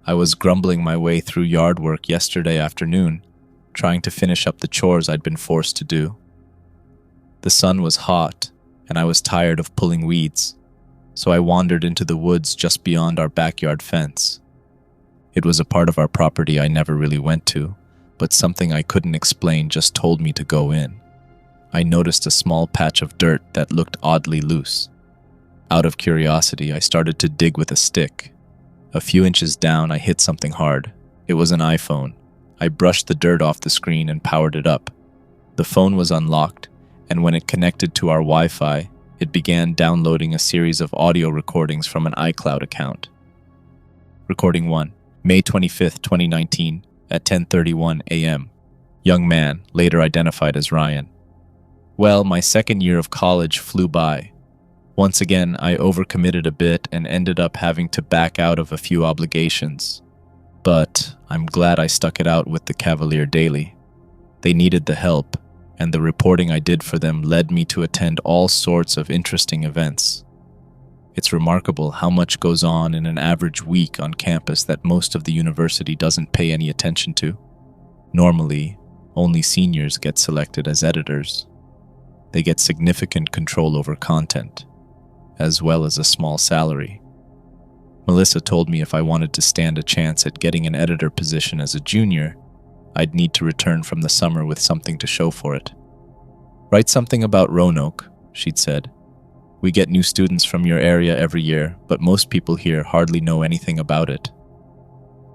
I was grumbling my way through yard work yesterday afternoon, trying to finish up the chores I'd been forced to do. The sun was hot, and I was tired of pulling weeds, so I wandered into the woods just beyond our backyard fence. It was a part of our property I never really went to, but something I couldn't explain just told me to go in. I noticed a small patch of dirt that looked oddly loose. Out of curiosity, I started to dig with a stick. A few inches down, I hit something hard. It was an iPhone. I brushed the dirt off the screen and powered it up. The phone was unlocked, and when it connected to our Wi-Fi, it began downloading a series of audio recordings from an iCloud account. Recording 1, May 25, 2019, at 10:31 a.m. Young man, later identified as Ryan. Well, my second year of college flew by. Once again, I overcommitted a bit and ended up having to back out of a few obligations. But I'm glad I stuck it out with the Cavalier Daily. They needed the help, and the reporting I did for them led me to attend all sorts of interesting events. It's remarkable how much goes on in an average week on campus that most of the university doesn't pay any attention to. Normally, only seniors get selected as editors. They get significant control over content, as well as a small salary. Melissa told me if I wanted to stand a chance at getting an editor position as a junior, I'd need to return from the summer with something to show for it. Write something about Roanoke, she'd said. We get new students from your area every year, but most people here hardly know anything about it.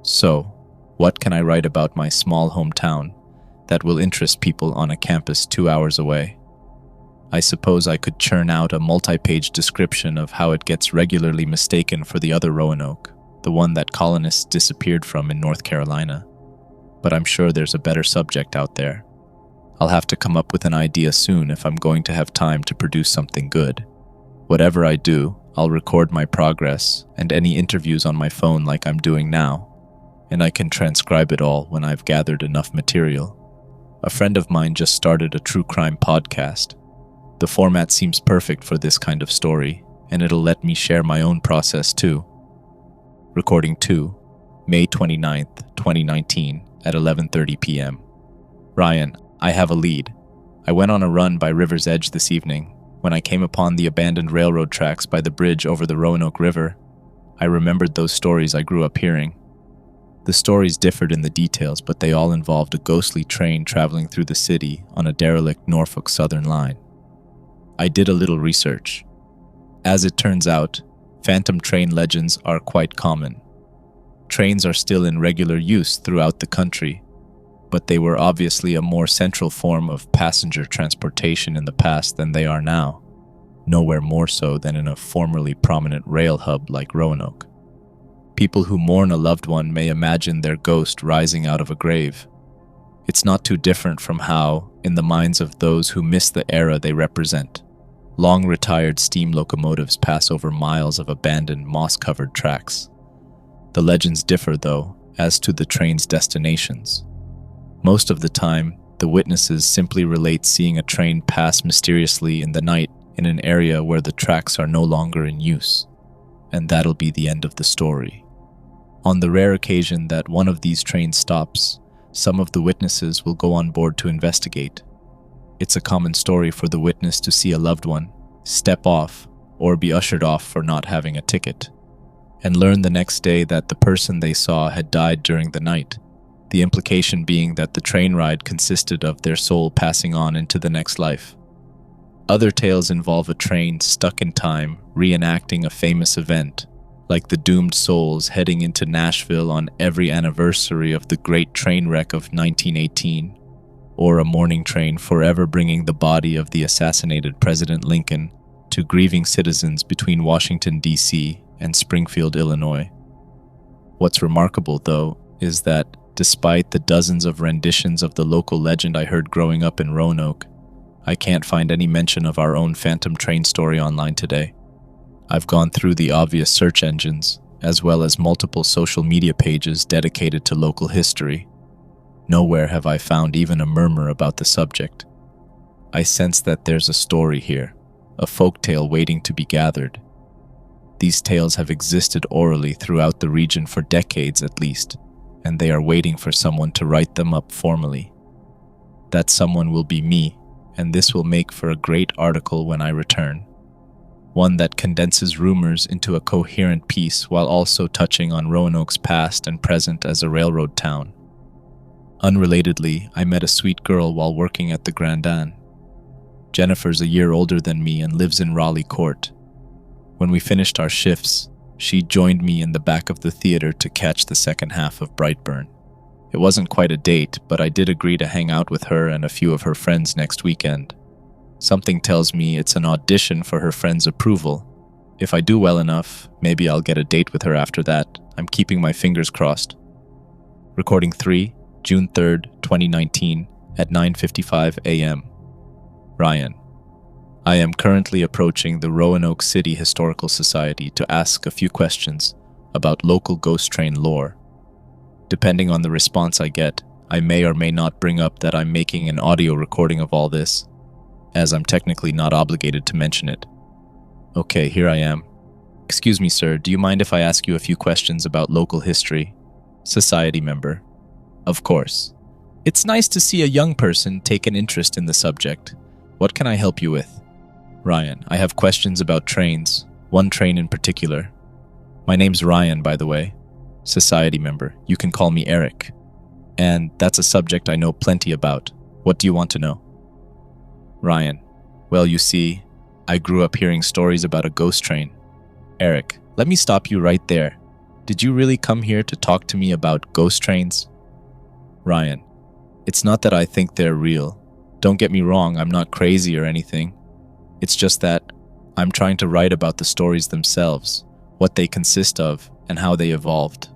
So, what can I write about my small hometown that will interest people on a campus 2 hours away? I suppose I could churn out a multi-page description of how it gets regularly mistaken for the other Roanoke, the one that colonists disappeared from in North Carolina. But I'm sure there's a better subject out there. I'll have to come up with an idea soon if I'm going to have time to produce something good. Whatever I do, I'll record my progress and any interviews on my phone like I'm doing now, and I can transcribe it all when I've gathered enough material. A friend of mine just started a true crime podcast. The format seems perfect for this kind of story, and it'll let me share my own process too. Recording 2, May 29th, 2019, at 11:30 p.m. Ryan, I have a lead. I went on a run by River's Edge this evening. When I came upon the abandoned railroad tracks by the bridge over the Roanoke River, I remembered those stories I grew up hearing. The stories differed in the details, but they all involved a ghostly train traveling through the city on a derelict Norfolk Southern line. I did a little research. As it turns out, phantom train legends are quite common. Trains are still in regular use throughout the country, but they were obviously a more central form of passenger transportation in the past than they are now, nowhere more so than in a formerly prominent rail hub like Roanoke. People who mourn a loved one may imagine their ghost rising out of a grave. It's not too different from how, in the minds of those who miss the era they represent, long-retired steam locomotives pass over miles of abandoned moss-covered tracks. The legends differ, though, as to the train's destinations. Most of the time, the witnesses simply relate seeing a train pass mysteriously in the night in an area where the tracks are no longer in use, and that'll be the end of the story. On the rare occasion that one of these trains stops, some of the witnesses will go on board to investigate. It's a common story for the witness to see a loved one, step off, or be ushered off for not having a ticket, and learn the next day that the person they saw had died during the night, the implication being that the train ride consisted of their soul passing on into the next life. Other tales involve a train stuck in time reenacting a famous event, like the doomed souls heading into Nashville on every anniversary of the great train wreck of 1918, or a mourning train forever bringing the body of the assassinated President Lincoln to grieving citizens between Washington, D.C. and Springfield, Illinois. What's remarkable, though, is that despite the dozens of renditions of the local legend I heard growing up in Roanoke, I can't find any mention of our own phantom train story online today. I've gone through the obvious search engines, as well as multiple social media pages dedicated to local history. Nowhere have I found even a murmur about the subject. I sense that there's a story here, a folktale waiting to be gathered. These tales have existed orally throughout the region for decades at least, and they are waiting for someone to write them up formally. That someone will be me, and this will make for a great article when I return. One that condenses rumors into a coherent piece while also touching on Roanoke's past and present as a railroad town. Unrelatedly, I met a sweet girl while working at the Grand Inn. Jennifer's a year older than me and lives in Raleigh Court. When we finished our shifts, she joined me in the back of the theater to catch the second half of Brightburn. It wasn't quite a date, but I did agree to hang out with her and a few of her friends next weekend. Something tells me it's an audition for her friend's approval. If I do well enough, maybe I'll get a date with her after that. I'm keeping my fingers crossed. Recording 3, June 3rd, 2019, at 9:55 a.m. Ryan. I am currently approaching the Roanoke City Historical Society to ask a few questions about local ghost train lore. Depending on the response I get, I may or may not bring up that I'm making an audio recording of all this, as I'm technically not obligated to mention it. Okay, here I am. Excuse me, sir, do you mind if I ask you a few questions about local history? Society member. Of course. It's nice to see a young person take an interest in the subject. What can I help you with? Ryan, I have questions about trains, one train in particular. My name's Ryan, by the way. Society member. You can call me Eric. And that's a subject I know plenty about. What do you want to know? Ryan. Well, you see, I grew up hearing stories about a ghost train. Eric, let me stop you right there. Did you really come here to talk to me about ghost trains? Ryan. It's not that I think they're real. Don't get me wrong, I'm not crazy or anything. It's just that I'm trying to write about the stories themselves, what they consist of, and how they evolved.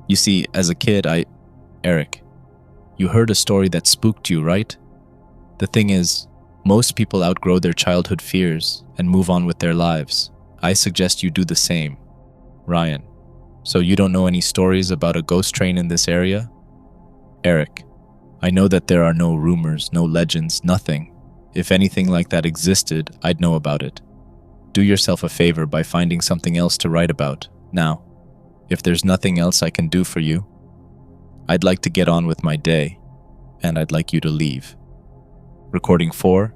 You see, as a kid, Eric, you heard a story that spooked you, right? The thing is, most people outgrow their childhood fears and move on with their lives. I suggest you do the same. Ryan, so you don't know any stories about a ghost train in this area? Eric, I know that there are no rumors, no legends, nothing. If anything like that existed, I'd know about it. Do yourself a favor by finding something else to write about. Now, if there's nothing else I can do for you, I'd like to get on with my day, and I'd like you to leave. Recording 4,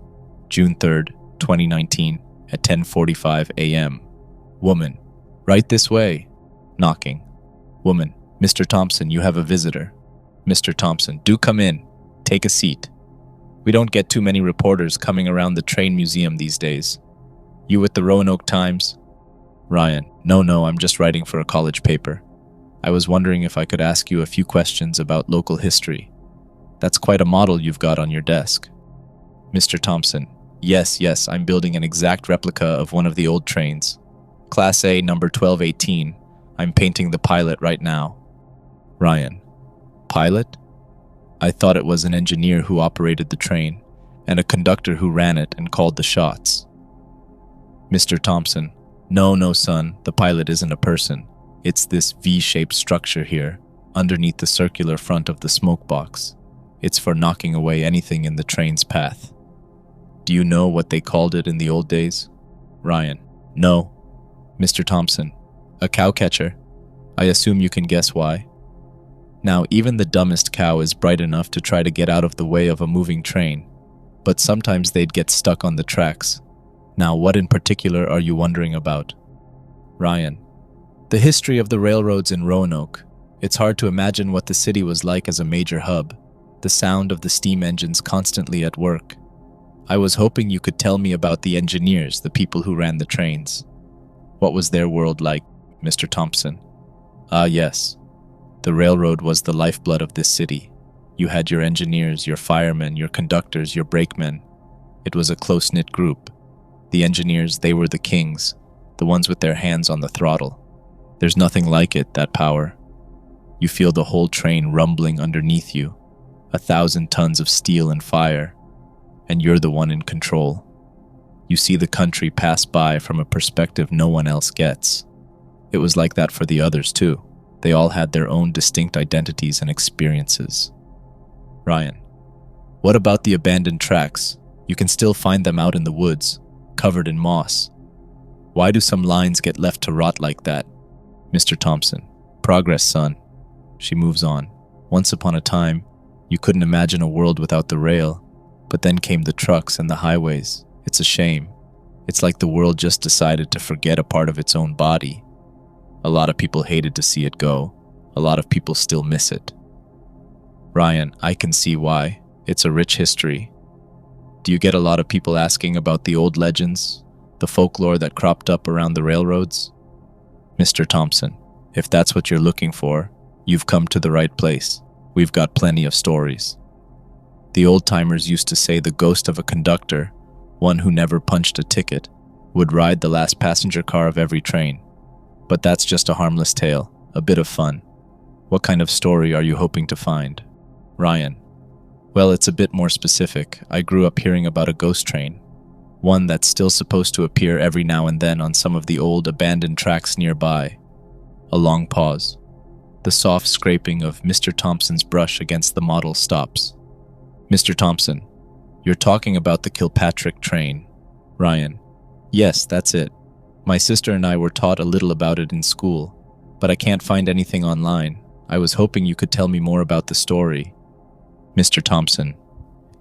June 3rd, 2019, at 10:45 a.m. Woman, right this way. Knocking. Woman, Mr. Thompson, you have a visitor. Mr. Thompson, do come in. Take a seat. We don't get too many reporters coming around the train museum these days. You with the Roanoke Times? Ryan, no, I'm just writing for a college paper. I was wondering if I could ask you a few questions about local history. That's quite a model you've got on your desk. Mr. Thompson, yes, I'm building an exact replica of one of the old trains. Class A, number 1218. I'm painting the pilot right now. Ryan, pilot? I thought it was an engineer who operated the train, and a conductor who ran it and called the shots. Mr. Thompson, no, son, the pilot isn't a person. It's this V-shaped structure here, underneath the circular front of the smoke box. It's for knocking away anything in the train's path. Do you know what they called it in the old days? Ryan, no. Mr. Thompson, a cow catcher. I assume you can guess why. Now, even the dumbest cow is bright enough to try to get out of the way of a moving train, but sometimes they'd get stuck on the tracks. Now, what in particular are you wondering about? Ryan, the history of the railroads in Roanoke. It's hard to imagine what the city was like as a major hub, the sound of the steam engines constantly at work. I was hoping you could tell me about the engineers, the people who ran the trains. What was their world like, Mr. Thompson? Yes. The railroad was the lifeblood of this city. You had your engineers, your firemen, your conductors, your brakemen. It was a close-knit group. The engineers, they were the kings, the ones with their hands on the throttle. There's nothing like it, that power. You feel the whole train rumbling underneath you, 1,000 tons of steel and fire, and you're the one in control. You see the country pass by from a perspective no one else gets. It was like that for the others, too. They all had their own distinct identities and experiences. Ryan, what about the abandoned tracks? You can still find them out in the woods, covered in moss. Why do some lines get left to rot like that? Mr. Thompson. Progress, son. She moves on. Once upon a time, you couldn't imagine a world without the rail, but then came the trucks and the highways. It's a shame. It's like the world just decided to forget a part of its own body. A lot of people hated to see it go. A lot of people still miss it. Ryan, I can see why. It's a rich history. Do you get a lot of people asking about the old legends, the folklore that cropped up around the railroads? Mr. Thompson, if that's what you're looking for, you've come to the right place. We've got plenty of stories. The old-timers used to say the ghost of a conductor, one who never punched a ticket, would ride the last passenger car of every train. But that's just a harmless tale, a bit of fun. What kind of story are you hoping to find? Ryan. Well, it's a bit more specific. I grew up hearing about a ghost train, one that's still supposed to appear every now and then on some of the old abandoned tracks nearby. A long pause. The soft scraping of Mr. Thompson's brush against the model stops. Mr. Thompson, you're talking about the Kilpatrick train. Ryan. Yes, that's it. My sister and I were taught a little about it in school, but I can't find anything online. I was hoping you could tell me more about the story. Mr. Thompson,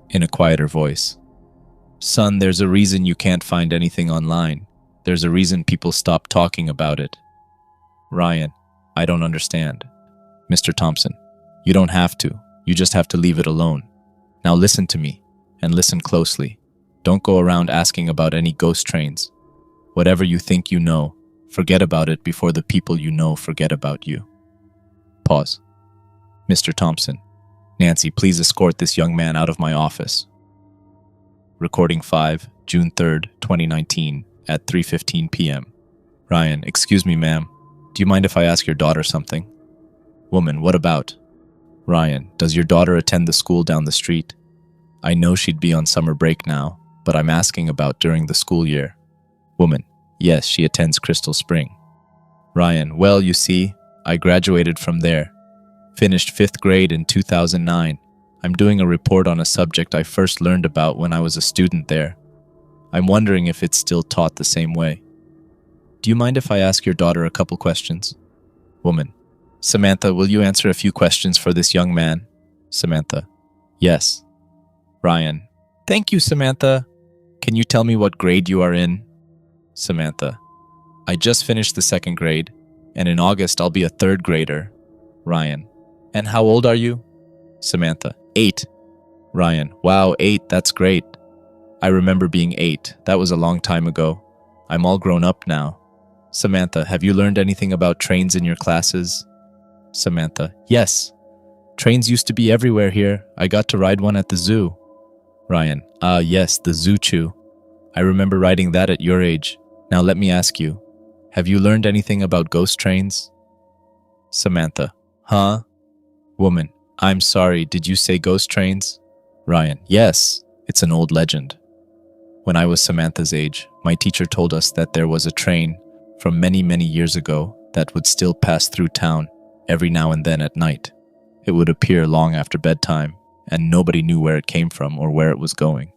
in a quieter voice. Son, there's a reason you can't find anything online. There's a reason people stopped talking about it. Ryan, I don't understand. Mr. Thompson, you don't have to. You just have to leave it alone. Now listen to me, and listen closely. Don't go around asking about any ghost trains. Whatever you think you know, forget about it before the people you know forget about you. Pause. Mr. Thompson, Nancy, please escort this young man out of my office. Recording 5, June 3rd, 2019, at 3:15 p.m. Ryan, excuse me, ma'am. Do you mind if I ask your daughter something? Woman, what about? Ryan, does your daughter attend the school down the street? I know she'd be on summer break now, but I'm asking about during the school year. Woman, yes, she attends Crystal Spring. Ryan, well, you see, I graduated from there. Finished 5th grade in 2009. I'm doing a report on a subject I first learned about when I was a student there. I'm wondering if it's still taught the same way. Do you mind if I ask your daughter a couple questions? Woman, Samantha, will you answer a few questions for this young man? Samantha, yes. Ryan, thank you, Samantha. Can you tell me what grade you are in? Samantha, I just finished the 2nd grade, and in August I'll be a 3rd grader. Ryan, and how old are you? Samantha, 8. Ryan, wow, 8, that's great. I remember being 8. That was a long time ago. I'm all grown up now. Samantha, have you learned anything about trains in your classes? Samantha, yes. Trains used to be everywhere here. I got to ride one at the zoo. Ryan, yes, the zoo chew. I remember riding that at your age. Now let me ask you, have you learned anything about ghost trains? Samantha, huh? Woman, I'm sorry, did you say ghost trains? Ryan, yes, it's an old legend. When I was Samantha's age, my teacher told us that there was a train from many, many years ago that would still pass through town every now and then at night. It would appear long after bedtime, and nobody knew where it came from or where it was going.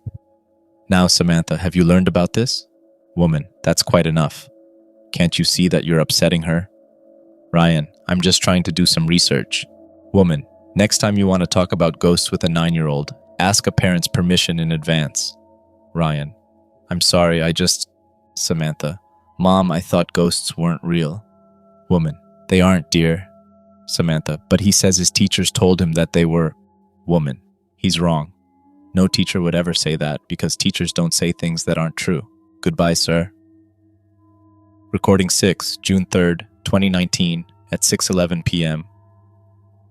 Now, Samantha, have you learned about this? Woman, that's quite enough. Can't you see that you're upsetting her? Ryan, I'm just trying to do some research. Woman, next time you want to talk about ghosts with a 9-year-old, ask a parent's permission in advance. Ryan, I'm sorry, Samantha, Mom, I thought ghosts weren't real. Woman, they aren't, dear. Samantha, but he says his teachers told him that they were. Woman, he's wrong. No teacher would ever say that because teachers don't say things that aren't true. Goodbye, sir. Recording 6, June 3rd, 2019, at 6:11 p.m.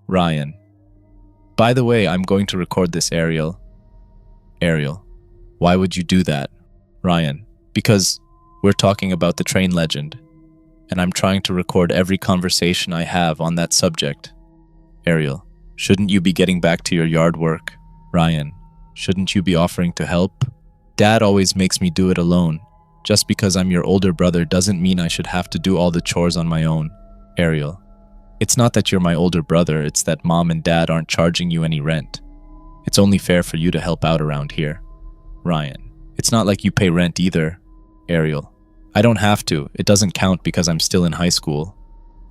Ryan. By the way, I'm going to record this, Ariel. Ariel. Why would you do that? Ryan. Because we're talking about the train legend, and I'm trying to record every conversation I have on that subject. Ariel. Shouldn't you be getting back to your yard work? Ryan. Shouldn't you be offering to help? Dad always makes me do it alone. Just because I'm your older brother doesn't mean I should have to do all the chores on my own. Ariel. It's not that you're my older brother, it's that Mom and Dad aren't charging you any rent. It's only fair for you to help out around here. Ryan. It's not like you pay rent either. Ariel. I don't have to. It doesn't count because I'm still in high school.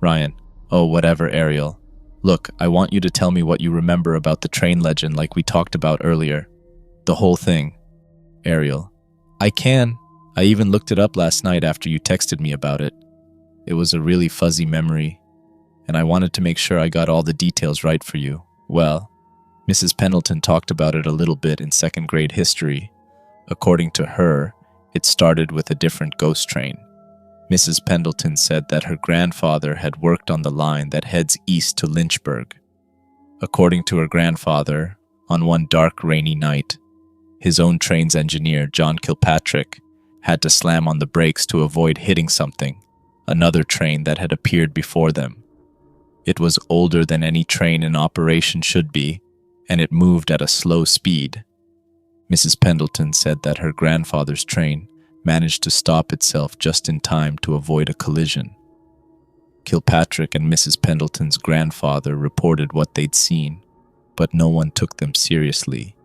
Ryan. Oh, whatever, Ariel. Look, I want you to tell me what you remember about the train legend like we talked about earlier. The whole thing. Ariel. I can. I even looked it up last night after you texted me about it. It was a really fuzzy memory, and I wanted to make sure I got all the details right for you. Well, Mrs. Pendleton talked about it a little bit in second grade history. According to her, it started with a different ghost train. Mrs. Pendleton said that her grandfather had worked on the line that heads east to Lynchburg. According to her grandfather, on one dark, rainy night, his own train's engineer, John Kilpatrick, had to slam on the brakes to avoid hitting something, another train that had appeared before them. It was older than any train in operation should be, and it moved at a slow speed. Mrs. Pendleton said that her grandfather's train managed to stop itself just in time to avoid a collision. Kilpatrick and Mrs. Pendleton's grandfather reported what they'd seen, but no one took them seriously,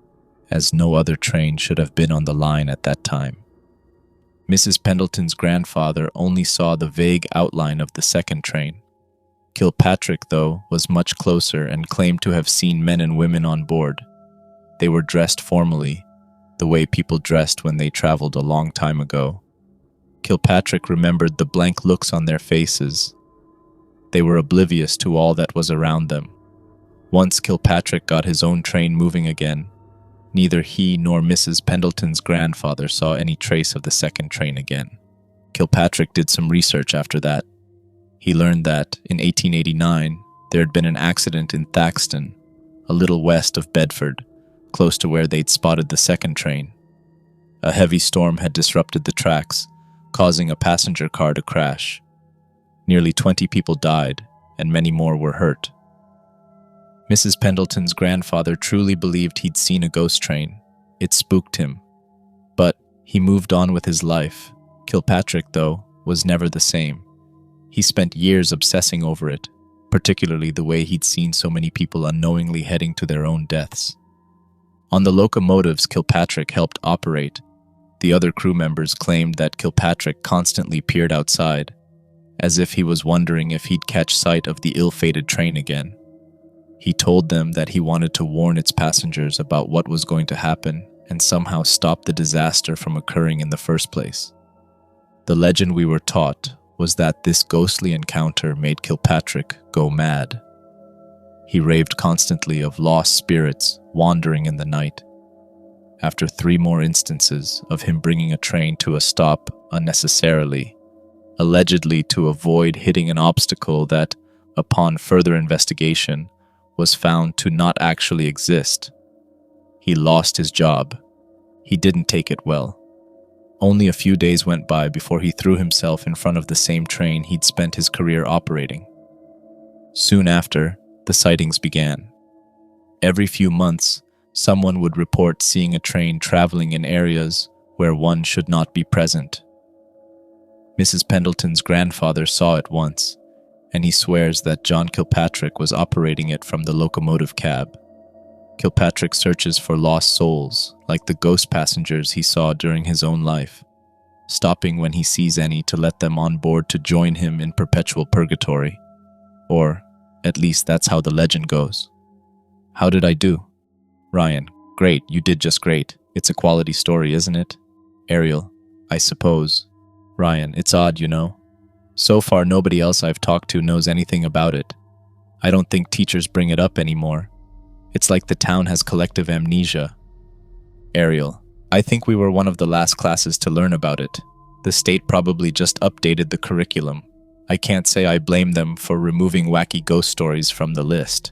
as no other train should have been on the line at that time. Mrs. Pendleton's grandfather only saw the vague outline of the second train. Kilpatrick, though, was much closer and claimed to have seen men and women on board. They were dressed formally, the way people dressed when they traveled a long time ago. Kilpatrick remembered the blank looks on their faces. They were oblivious to all that was around them. Once Kilpatrick got his own train moving again, neither he nor Mrs. Pendleton's grandfather saw any trace of the second train again. Kilpatrick did some research after that. He learned that, in 1889, there had been an accident in Thaxton, a little west of Bedford, close to where they'd spotted the second train. A heavy storm had disrupted the tracks, causing a passenger car to crash. Nearly 20 people died, and many more were hurt. Mrs. Pendleton's grandfather truly believed he'd seen a ghost train. It spooked him. But he moved on with his life. Kilpatrick, though, was never the same. He spent years obsessing over it, particularly the way he'd seen so many people unknowingly heading to their own deaths. On the locomotives Kilpatrick helped operate, the other crew members claimed that Kilpatrick constantly peered outside, as if he was wondering if he'd catch sight of the ill-fated train again. He told them that he wanted to warn its passengers about what was going to happen and somehow stop the disaster from occurring in the first place. The legend we were taught was that this ghostly encounter made Kilpatrick go mad. He raved constantly of lost spirits wandering in the night. After 3 more instances of him bringing a train to a stop unnecessarily, allegedly to avoid hitting an obstacle that, upon further investigation, was found to not actually exist, he lost his job. He didn't take it well. Only a few days went by before he threw himself in front of the same train he'd spent his career operating. Soon after, the sightings began. Every few months, someone would report seeing a train traveling in areas where one should not be present. Mrs. Pendleton's grandfather saw it once, and he swears that John Kilpatrick was operating it from the locomotive cab. Kilpatrick searches for lost souls, like the ghost passengers he saw during his own life, stopping when he sees any to let them on board to join him in perpetual purgatory. Or, at least that's how the legend goes. How did I do? Ryan, great, you did just great. It's a quality story, isn't it? Ariel, I suppose. Ryan, it's odd, you know. So far, nobody else I've talked to knows anything about it. I don't think teachers bring it up anymore. It's like the town has collective amnesia. Ariel, I think we were one of the last classes to learn about it. The state probably just updated the curriculum. I can't say I blame them for removing wacky ghost stories from the list.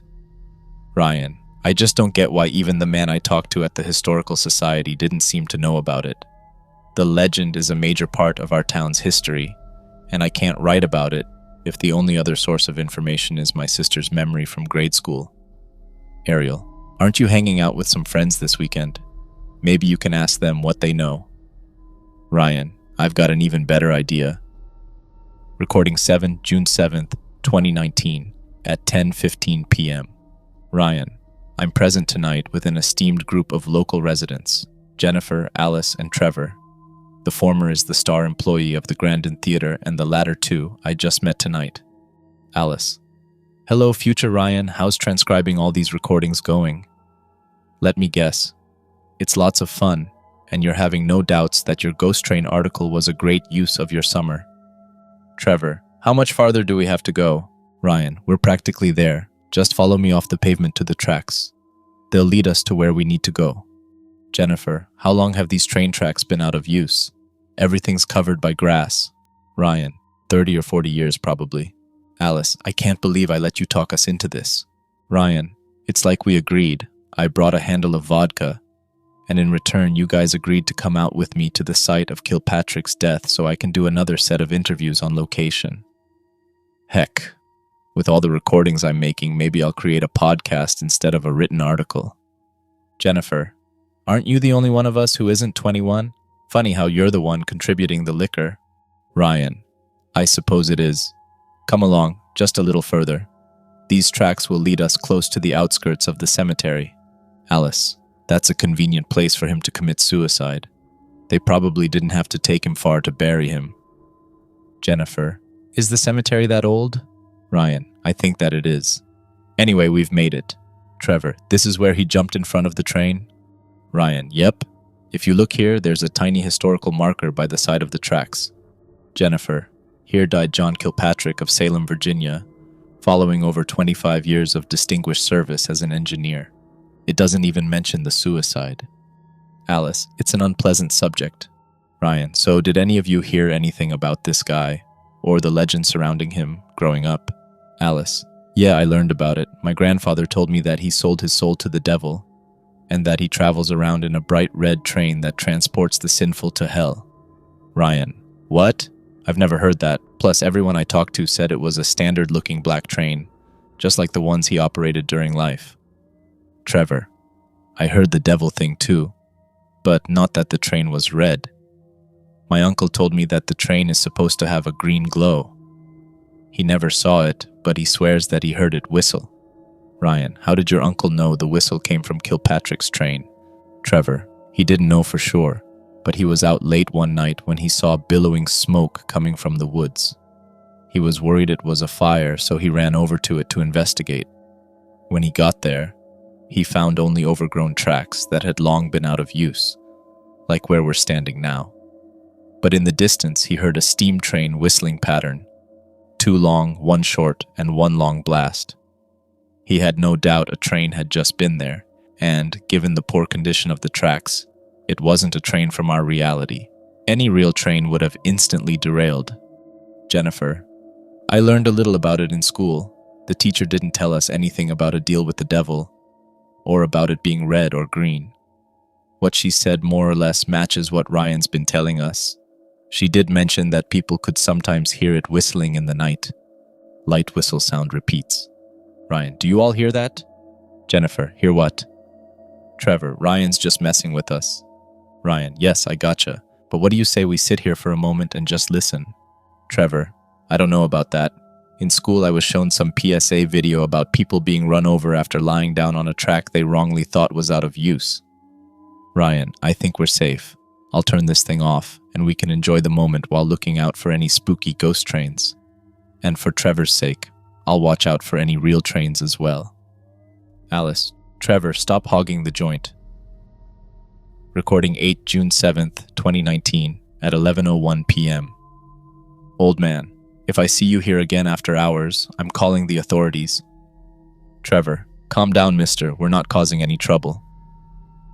Ryan, I just don't get why even the man I talked to at the Historical Society didn't seem to know about it. The legend is a major part of our town's history, and I can't write about it if the only other source of information is my sister's memory from grade school. Ariel, aren't you hanging out with some friends this weekend? Maybe you can ask them what they know. Ryan, I've got an even better idea. Recording June 7th, 2019, at 10:15 p.m. Ryan, I'm present tonight with an esteemed group of local residents, Jennifer, Alice, and Trevor. The former is the star employee of the Grandin Theater, and the latter two I just met tonight. Alice. Hello, future Ryan. How's transcribing all these recordings going? Let me guess. It's lots of fun, and you're having no doubts that your Ghost Train article was a great use of your summer. Trevor. How much farther do we have to go? Ryan. We're practically there. Just follow me off the pavement to the tracks. They'll lead us to where we need to go. Jennifer. How long have these train tracks been out of use? Everything's covered by grass. Ryan. 30 or 40 years probably. Alice. I can't believe I let you talk us into this. Ryan. It's like we agreed. I brought a handle of vodka, and in return you guys agreed to come out with me to the site of Kilpatrick's death so I can do another set of interviews on location. Heck, with all the recordings I'm making, maybe I'll create a podcast instead of a written article. Jennifer. Aren't you the only one of us who isn't 21? Funny how you're the one contributing the liquor. Ryan. I suppose it is. Come along, just a little further. These tracks will lead us close to the outskirts of the cemetery. Alice. That's a convenient place for him to commit suicide. They probably didn't have to take him far to bury him. Jennifer. Is the cemetery that old? Ryan. I think that it is. Anyway, we've made it. Trevor. This is where he jumped in front of the train? Ryan. Yep. If you look here, there's a tiny historical marker by the side of the tracks. Jennifer. Here died John Kilpatrick of Salem, Virginia, following over 25 years of distinguished service as an engineer. It doesn't even mention the suicide. Alice. It's an unpleasant subject. Ryan. So did any of you hear anything about this guy, or the legend surrounding him, growing up? Alice. Yeah, I learned about it. My grandfather told me that he sold his soul to the devil, and that he travels around in a bright red train that transports the sinful to hell. Ryan. What? I've never heard that. Plus, everyone I talked to said it was a standard-looking black train, just like the ones he operated during life. Trevor. I heard the devil thing too, but not that the train was red. My uncle told me that the train is supposed to have a green glow. He never saw it, but he swears that he heard it whistle. Ryan. How did your uncle know the whistle came from Kilpatrick's train? Trevor. He didn't know for sure, but he was out late one night when he saw billowing smoke coming from the woods. He was worried it was a fire, so he ran over to it to investigate. When he got there, he found only overgrown tracks that had long been out of use, like where we're standing now. But in the distance, he heard a steam train whistling pattern, 2 long, 1 short, and 1 long blast. He had no doubt a train had just been there, and, given the poor condition of the tracks, it wasn't a train from our reality. Any real train would have instantly derailed. Jennifer. I learned a little about it in school. The teacher didn't tell us anything about a deal with the devil, or about it being red or green. What she said more or less matches what Ryan's been telling us. She did mention that people could sometimes hear it whistling in the night. Light whistle sound repeats. Ryan. Do you all hear that? Jennifer. Hear what? Trevor. Ryan's just messing with us. Ryan. Yes, I gotcha. But what do you say we sit here for a moment and just listen? Trevor. I don't know about that. In school, I was shown some PSA video about people being run over after lying down on a track they wrongly thought was out of use. Ryan. I think we're safe. I'll turn this thing off, and we can enjoy the moment while looking out for any spooky ghost trains. And for Trevor's sake, I'll watch out for any real trains as well. Alice. Trevor, stop hogging the joint. Recording 8 June 7th, 2019, at 11:01 p.m. Old man. If I see you here again after hours, I'm calling the authorities. Trevor. Calm down, mister. We're not causing any trouble.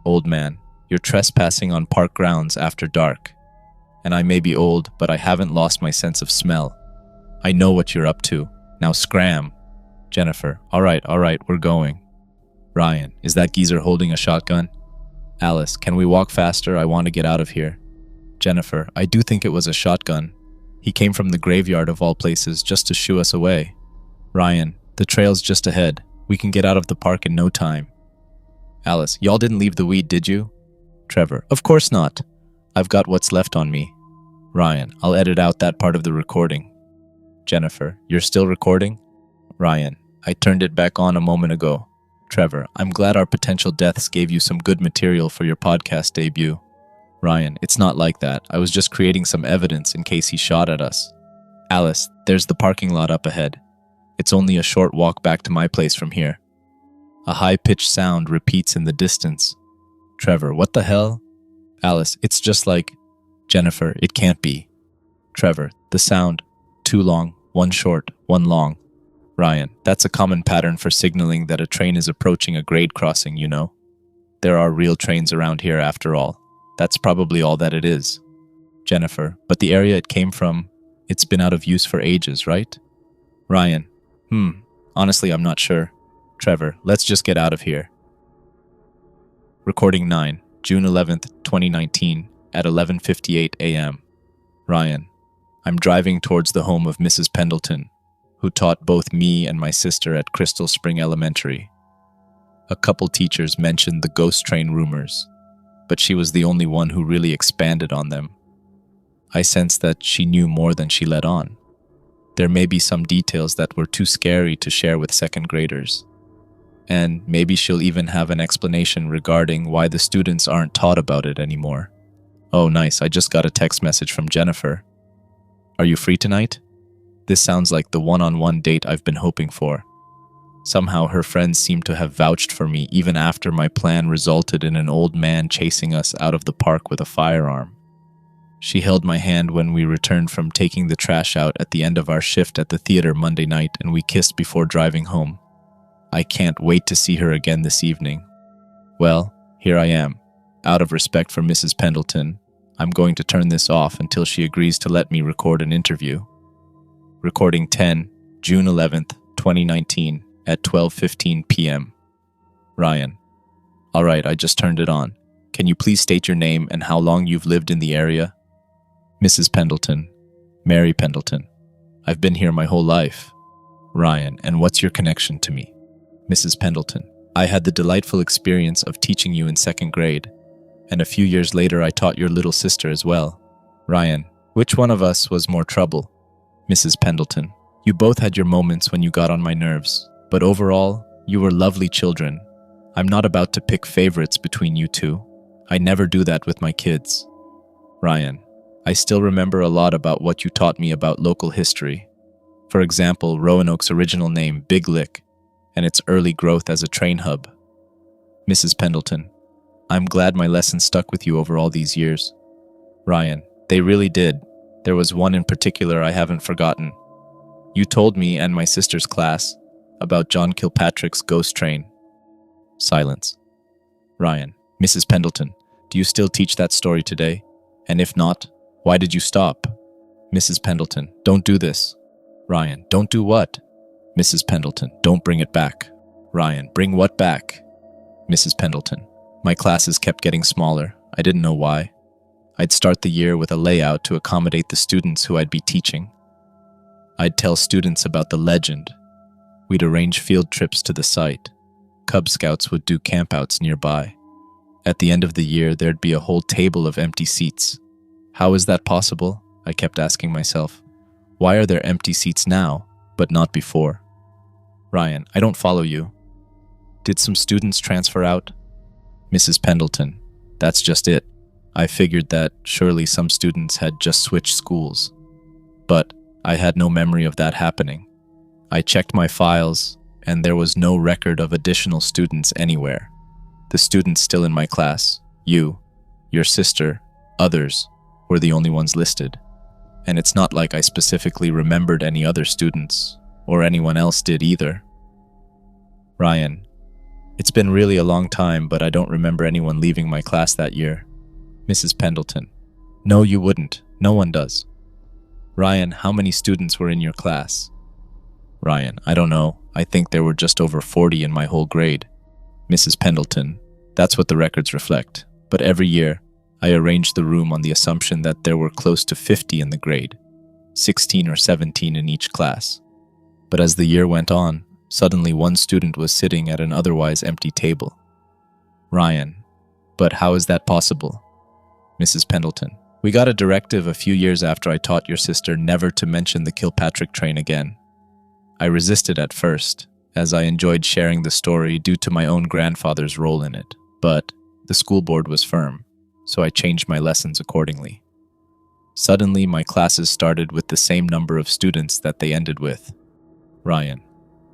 Old man. You're trespassing on park grounds after dark. And I may be old, but I haven't lost my sense of smell. I know what you're up to. Now scram. Jennifer. All right, we're going. Ryan. Is that geezer holding a shotgun? Alice. Can we walk faster? I want to get out of here. Jennifer. I do think it was a shotgun. He came from the graveyard of all places just to shoo us away. Ryan. The trail's just ahead. We can get out of the park in no time. Alice. Y'all didn't leave the weed, did you? Trevor. Of course not. I've got what's left on me. Ryan. I'll edit out that part of the recording. Jennifer. You're still recording? Ryan. I turned it back on a moment ago. Trevor. I'm glad our potential deaths gave you some good material for your podcast debut. Ryan, it's not like that. I was just creating some evidence in case he shot at us. Alice, there's the parking lot up ahead. It's only a short walk back to my place from here. A high-pitched sound repeats in the distance. Trevor, what the hell? Alice, it's just like... Jennifer, it can't be. Trevor, the sound. 2 long, 1 short, 1 long. Ryan, that's a common pattern for signaling that a train is approaching a grade crossing, you know. There are real trains around here after all. That's probably all that it is. Jennifer, but the area it came from, it's been out of use for ages, right? Ryan, honestly, I'm not sure. Trevor, let's just get out of here. Recording 9, June 11th, 2019, at 11:58 a.m. Ryan, I'm driving towards the home of Mrs. Pendleton, who taught both me and my sister at Crystal Spring Elementary. A couple teachers mentioned the ghost train rumors, but she was the only one who really expanded on them. I sensed that she knew more than she let on. There may be some details that were too scary to share with second graders. And maybe she'll even have an explanation regarding why the students aren't taught about it anymore. Oh, nice, I just got a text message from Jennifer. Are you free tonight? This sounds like the one-on-one date I've been hoping for. Somehow her friends seem to have vouched for me even after my plan resulted in an old man chasing us out of the park with a firearm. She held my hand when we returned from taking the trash out at the end of our shift at the theater Monday night, and we kissed before driving home. I can't wait to see her again this evening. Well, here I am. Out of respect for Mrs. Pendleton, I'm going to turn this off until she agrees to let me record an interview. Recording 10, June 11th, 2019, at 12:15 p.m. Ryan. All right, I just turned it on. Can you please state your name and how long you've lived in the area? Mrs. Pendleton. Mary Pendleton. I've been here my whole life. Ryan, and what's your connection to me? Mrs. Pendleton. I had the delightful experience of teaching you in 2nd grade, and a few years later I taught your little sister as well. Ryan. Which one of us was more trouble? Mrs. Pendleton. You both had your moments when you got on my nerves, but overall, you were lovely children. I'm not about to pick favorites between you two. I never do that with my kids. Ryan. I still remember a lot about what you taught me about local history. For example, Roanoke's original name, Big Lick, and its early growth as a train hub. Mrs. Pendleton. I'm glad my lessons stuck with you over all these years. Ryan. They really did. There was one in particular I haven't forgotten. You told me and my sister's class about John Kilpatrick's ghost train. Silence. Ryan. Mrs. Pendleton, do you still teach that story today? And if not, why did you stop? Mrs. Pendleton, don't do this. Ryan, don't do what? Mrs. Pendleton, don't bring it back. Ryan, bring what back? Mrs. Pendleton, my classes kept getting smaller. I didn't know why. I'd start the year with a layout to accommodate the students who I'd be teaching. I'd tell students about the legend. We'd arrange field trips to the site. Cub Scouts would do campouts nearby. At the end of the year, there'd be a whole table of empty seats. How is that possible? I kept asking myself. Why are there empty seats now, but not before? Ryan, I don't follow you. Did some students transfer out? Mrs. Pendleton, that's just it. I figured that surely some students had just switched schools. But I had no memory of that happening. I checked my files, and there was no record of additional students anywhere. The students still in my class, you, your sister, others, were the only ones listed. And it's not like I specifically remembered any other students, or anyone else did either. Ryan, it's been really a long time, but I don't remember anyone leaving my class that year. Mrs. Pendleton, no, you wouldn't. No one does. Ryan, how many students were in your class? Ryan, I don't know. I think there were just over 40 in my whole grade. Mrs. Pendleton, that's what the records reflect. But every year, I arranged the room on the assumption that there were close to 50 in the grade, 16 or 17 in each class. But as the year went on, suddenly one student was sitting at an otherwise empty table. Ryan, but how is that possible? Mrs. Pendleton, we got a directive a few years after I taught your sister never to mention the Kilpatrick train again. I resisted at first, as I enjoyed sharing the story due to my own grandfather's role in it, but the school board was firm. so I changed my lessons accordingly. Suddenly, my classes started with the same number of students that they ended with. Ryan: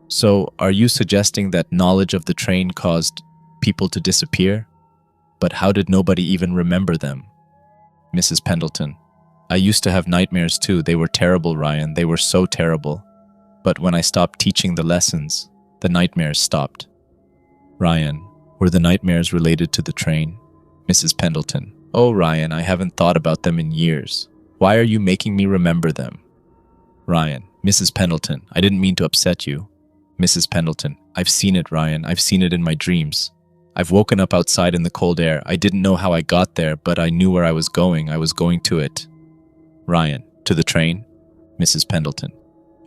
so, are you suggesting that knowledge of the train caused people to disappear? But how did nobody even remember them? Mrs. Pendleton: I used to have nightmares too. They were terrible, Ryan. They were so terrible. But when I stopped teaching the lessons, the nightmares stopped. Ryan: were the nightmares related to the train? Mrs. Pendleton: oh, Ryan, I haven't thought about them in years. Why are you making me remember them? Ryan: Mrs. Pendleton, I didn't mean to upset you. Mrs. Pendleton: I've seen it, Ryan. I've seen it in my dreams. I've woken up outside in the cold air. I didn't know how I got there, but I knew where I was going. I was going to it. Ryan: to the train? Mrs. Pendleton: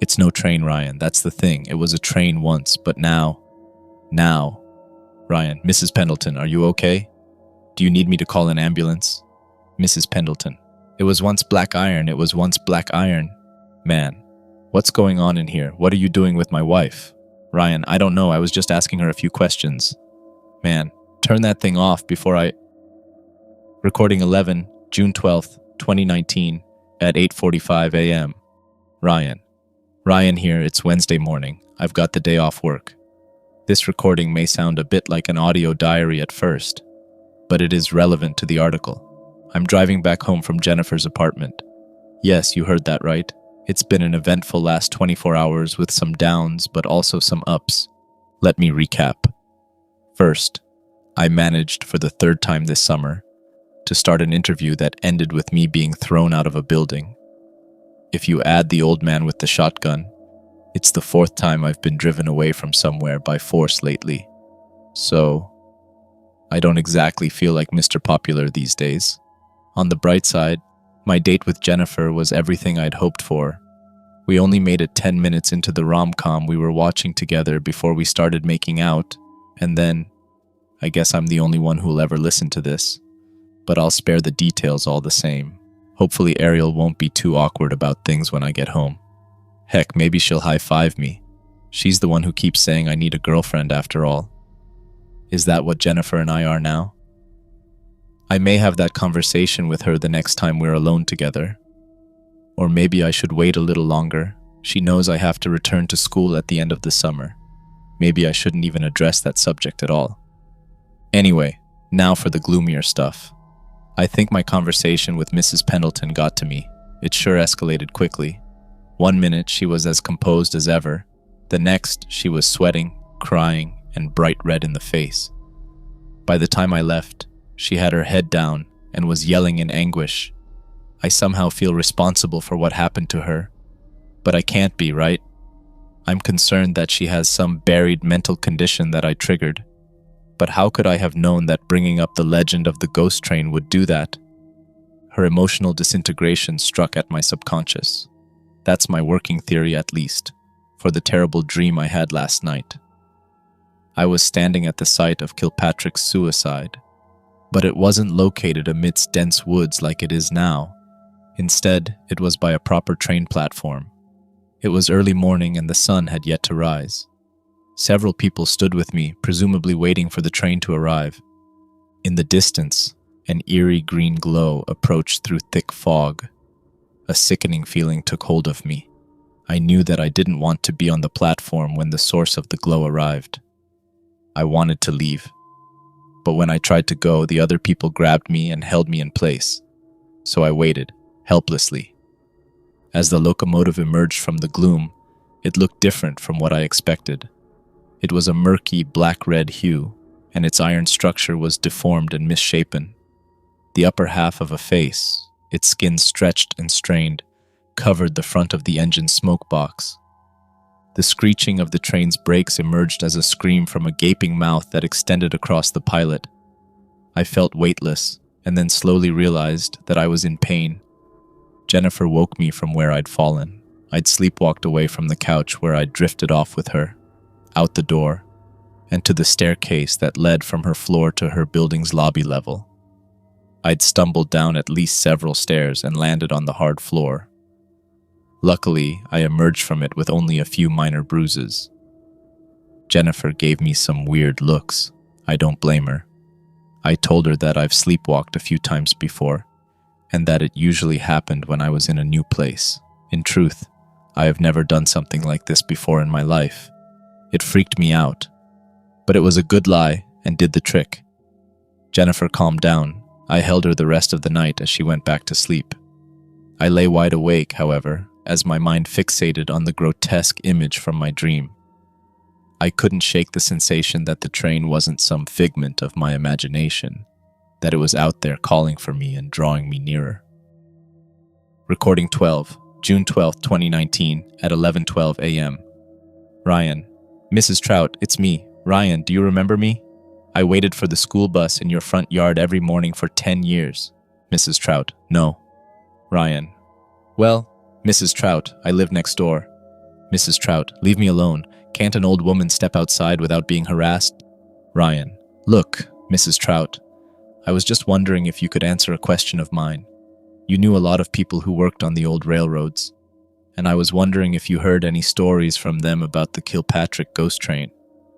it's no train, Ryan. That's the thing. It was a train once, but now. Ryan: Mrs. Pendleton, are you okay? Do you need me to call an ambulance? Mrs. Pendleton: it was once black iron. It was once black iron. Man, what's going on in here? What are you doing with my wife? Ryan: I don't know. I was just asking her a few questions. Man, turn that thing off before I... Recording 11, June 12th, 2019, at 8:45 a.m. Ryan here. It's Wednesday morning. I've got the day off work. This recording may sound a bit like an audio diary at first, but it is relevant to the article. I'm driving back home from Jennifer's apartment. Yes, you heard that right. It's been an eventful last 24 hours with some downs, but also some ups. Let me recap. First, I managed for the third time this summer to start an interview that ended with me being thrown out of a building. If you add the old man with the shotgun, it's the fourth time I've been driven away from somewhere by force lately. So, I don't exactly feel like Mr. Popular these days. On the bright side, my date with Jennifer was everything I'd hoped for. We only made it 10 minutes into the rom-com we were watching together before we started making out, and then, I guess I'm the only one who'll ever listen to this, but I'll spare the details all the same. Hopefully Ariel won't be too awkward about things when I get home. Heck, maybe she'll high-five me. She's the one who keeps saying I need a girlfriend after all. Is that what Jennifer and I are now? I may have that conversation with her the next time we're alone together. Or maybe I should wait a little longer. She knows I have to return to school at the end of the summer. Maybe I shouldn't even address that subject at all. Anyway, now for the gloomier stuff. I think my conversation with Mrs. Pendleton got to me. It sure escalated quickly. 1 minute she was as composed as ever. The next she was sweating, crying, and bright red in the face. By the time I left, she had her head down and was yelling in anguish. I somehow feel responsible for what happened to her. But I can't be, right? I'm concerned that she has some buried mental condition that I triggered. But how could I have known that bringing up the legend of the ghost train would do that? Her emotional disintegration struck at my subconscious. That's my working theory, at least, for the terrible dream I had last night. I was standing at the site of Kilpatrick's suicide, but it wasn't located amidst dense woods like it is now. Instead, it was by a proper train platform. It was early morning and the sun had yet to rise. Several people stood with me, presumably waiting for the train to arrive. In the distance, an eerie green glow approached through thick fog. A sickening feeling took hold of me. I knew that I didn't want to be on the platform when the source of the glow arrived. I wanted to leave. But when I tried to go, the other people grabbed me and held me in place. So I waited, helplessly. As the locomotive emerged from the gloom, it looked different from what I expected. It was a murky black-red hue, and its iron structure was deformed and misshapen. The upper half of a face, its skin stretched and strained, covered the front of the engine smoke box. The screeching of the train's brakes emerged as a scream from a gaping mouth that extended across the pilot. I felt weightless, and then slowly realized that I was in pain. Jennifer woke me from where I'd fallen. I'd sleepwalked away from the couch where I'd drifted off with her, out the door, and to the staircase that led from her floor to her building's lobby level. I'd stumbled down at least several stairs and landed on the hard floor. Luckily, I emerged from it with only a few minor bruises. Jennifer gave me some weird looks. I don't blame her. I told her that I've sleepwalked a few times before, and that it usually happened when I was in a new place. In truth, I have never done something like this before in my life. It freaked me out, but it was a good lie and did the trick. Jennifer calmed down. I held her the rest of the night as she went back to sleep. I lay wide awake, however, as my mind fixated on the grotesque image from my dream. I couldn't shake the sensation that the train wasn't some figment of my imagination, that it was out there calling for me and drawing me nearer. Recording 12, June 12, 2019, at 11:12 a.m. Ryan, Mrs. Trout, it's me. Ryan, do you remember me? I waited for the school bus in your front yard every morning for 10 years. Mrs. Trout, no. Ryan, well, Mrs. Trout, I live next door. Mrs. Trout, leave me alone. Can't an old woman step outside without being harassed? Ryan, look, Mrs. Trout, I was just wondering if you could answer a question of mine. You knew a lot of people who worked on the old railroads, and I was wondering if you heard any stories from them about the Kilpatrick ghost train.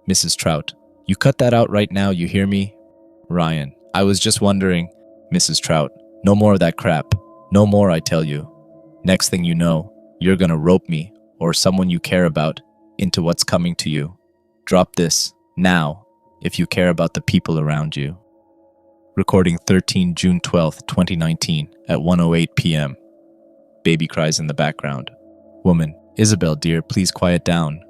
Mrs. Trout, you cut that out right now, you hear me? Ryan, I was just wondering. Mrs. Trout, no more of that crap. No more, I tell you. Next thing you know, you're gonna rope me, or someone you care about, into what's coming to you. Drop this, now, if you care about the people around you. Recording 13 June 12, 2019, at 1:08 p.m. Baby cries in the background. Woman, Isabel dear, please quiet down.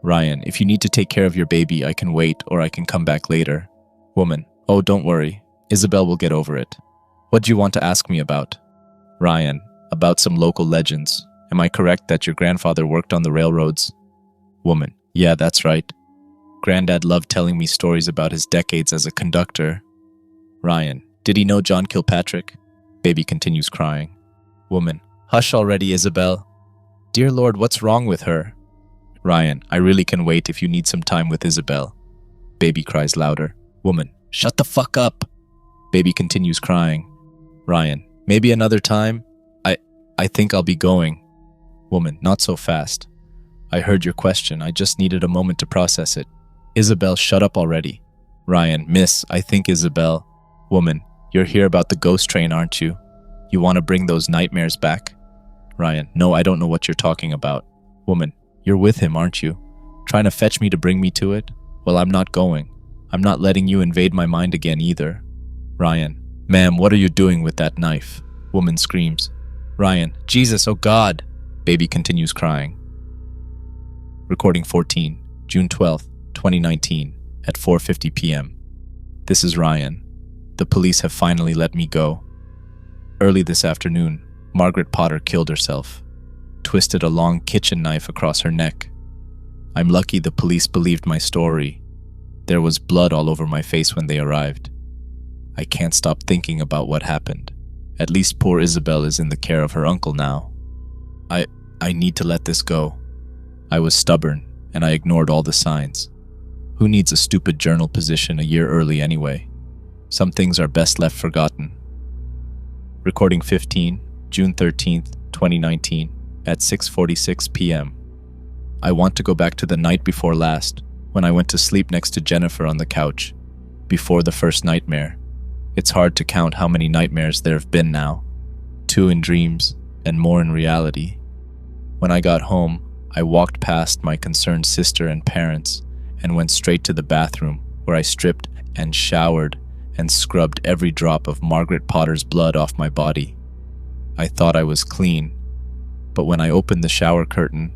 Ryan, if you need to take care of your baby, I can wait, or I can come back later. Woman, oh, don't worry. Isabel will get over it. What do you want to ask me about? Ryan, about some local legends. Am I correct that your grandfather worked on the railroads? Woman, yeah, that's right. Granddad loved telling me stories about his decades as a conductor. Ryan, did he know John Kilpatrick? Baby continues crying. Woman, hush already, Isabel. Dear Lord, what's wrong with her? Ryan, I really can wait if you need some time with Isabel. Baby cries louder. Woman, shut the fuck up. Baby continues crying. Ryan, maybe another time? I think I'll be going. Woman, not so fast. I heard your question. I just needed a moment to process it. Isabel, shut up already. Ryan, miss, I think Isabel. Woman, you're here about the ghost train, aren't you? You want to bring those nightmares back? Ryan, no, I don't know what you're talking about. Woman, you're with him, aren't you? Trying to fetch me to bring me to it? Well, I'm not going. I'm not letting you invade my mind again either. Ryan, ma'am, what are you doing with that knife? Woman screams. Ryan, Jesus, oh God! Baby continues crying. Recording 14, June 12, 2019, at 4:50 p.m. This is Ryan. The police have finally let me go. Early this afternoon, Margaret Potter killed herself, twisted a long kitchen knife across her neck. I'm lucky the police believed my story. There was blood all over my face when they arrived. I can't stop thinking about what happened. At least poor Isabel is in the care of her uncle now. I need to let this go. I was stubborn, and I ignored all the signs. Who needs a stupid journal position a year early anyway? Some things are best left forgotten. Recording 15, June 13th, 2019, at 6:46 p.m. I want to go back to the night before last, when I went to sleep next to Jennifer on the couch, before the first nightmare. It's hard to count how many nightmares there have been now. 2 in dreams, and more in reality. When I got home, I walked past my concerned sister and parents, and went straight to the bathroom, where I stripped and showered and scrubbed every drop of Margaret Potter's blood off my body. I thought I was clean, but when I opened the shower curtain,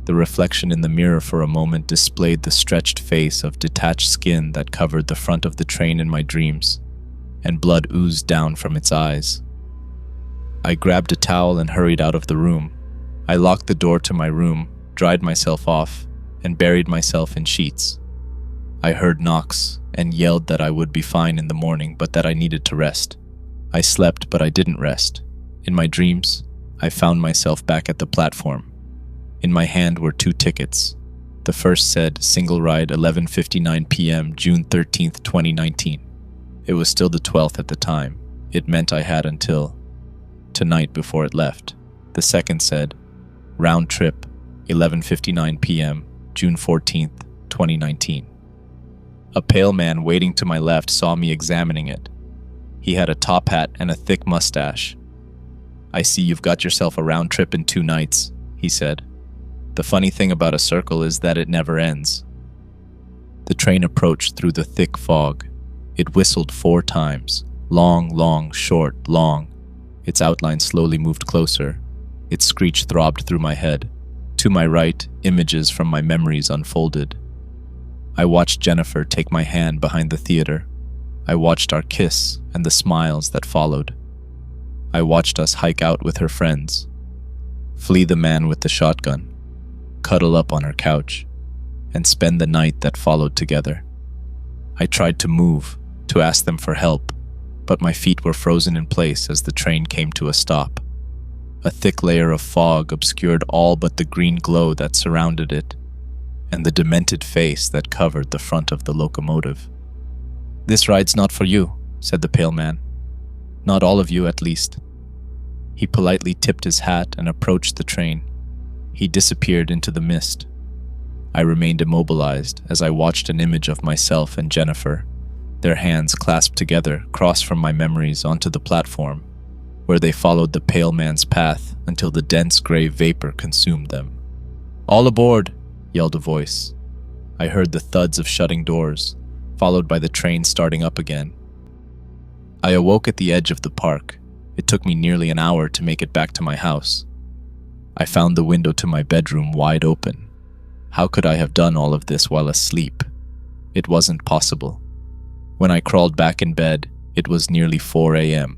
the reflection in the mirror for a moment displayed the stretched face of detached skin that covered the front of the train in my dreams, and blood oozed down from its eyes. I grabbed a towel and hurried out of the room. I locked the door to my room, dried myself off, and buried myself in sheets. I heard knocks and yelled that I would be fine in the morning, but that I needed to rest. I slept, but I didn't rest. In my dreams, I found myself back at the platform. In my hand were 2 tickets. The first said, single ride 11:59 p.m., June 13th, 2019. It was still the 12th at the time. It meant I had until tonight before it left. The second said, round trip 11:59 p.m., June 14th, 2019. A pale man waiting to my left saw me examining it. He had a top hat and a thick mustache. "I see you've got yourself a round trip in 2 nights," he said. "The funny thing about a circle is that it never ends." The train approached through the thick fog. It whistled 4 times. Long, long, short, long. Its outline slowly moved closer. Its screech throbbed through my head. To my right, images from my memories unfolded. I watched Jennifer take my hand behind the theater. I watched our kiss and the smiles that followed. I watched us hike out with her friends, flee the man with the shotgun, cuddle up on her couch, and spend the night that followed together. I tried to move, to ask them for help, but my feet were frozen in place as the train came to a stop. A thick layer of fog obscured all but the green glow that surrounded it, and the demented face that covered the front of the locomotive. "This ride's not for you," said the pale man. "Not all of you, at least." He politely tipped his hat and approached the train. He disappeared into the mist. I remained immobilized as I watched an image of myself and Jennifer, their hands clasped together, cross from my memories onto the platform, where they followed the pale man's path until the dense gray vapor consumed them. "All aboard!" yelled a voice. I heard the thuds of shutting doors, followed by the train starting up again. I awoke at the edge of the park. It took me nearly an hour to make it back to my house. I found the window to my bedroom wide open. How could I have done all of this while asleep? It wasn't possible. When I crawled back in bed, it was nearly 4 a.m.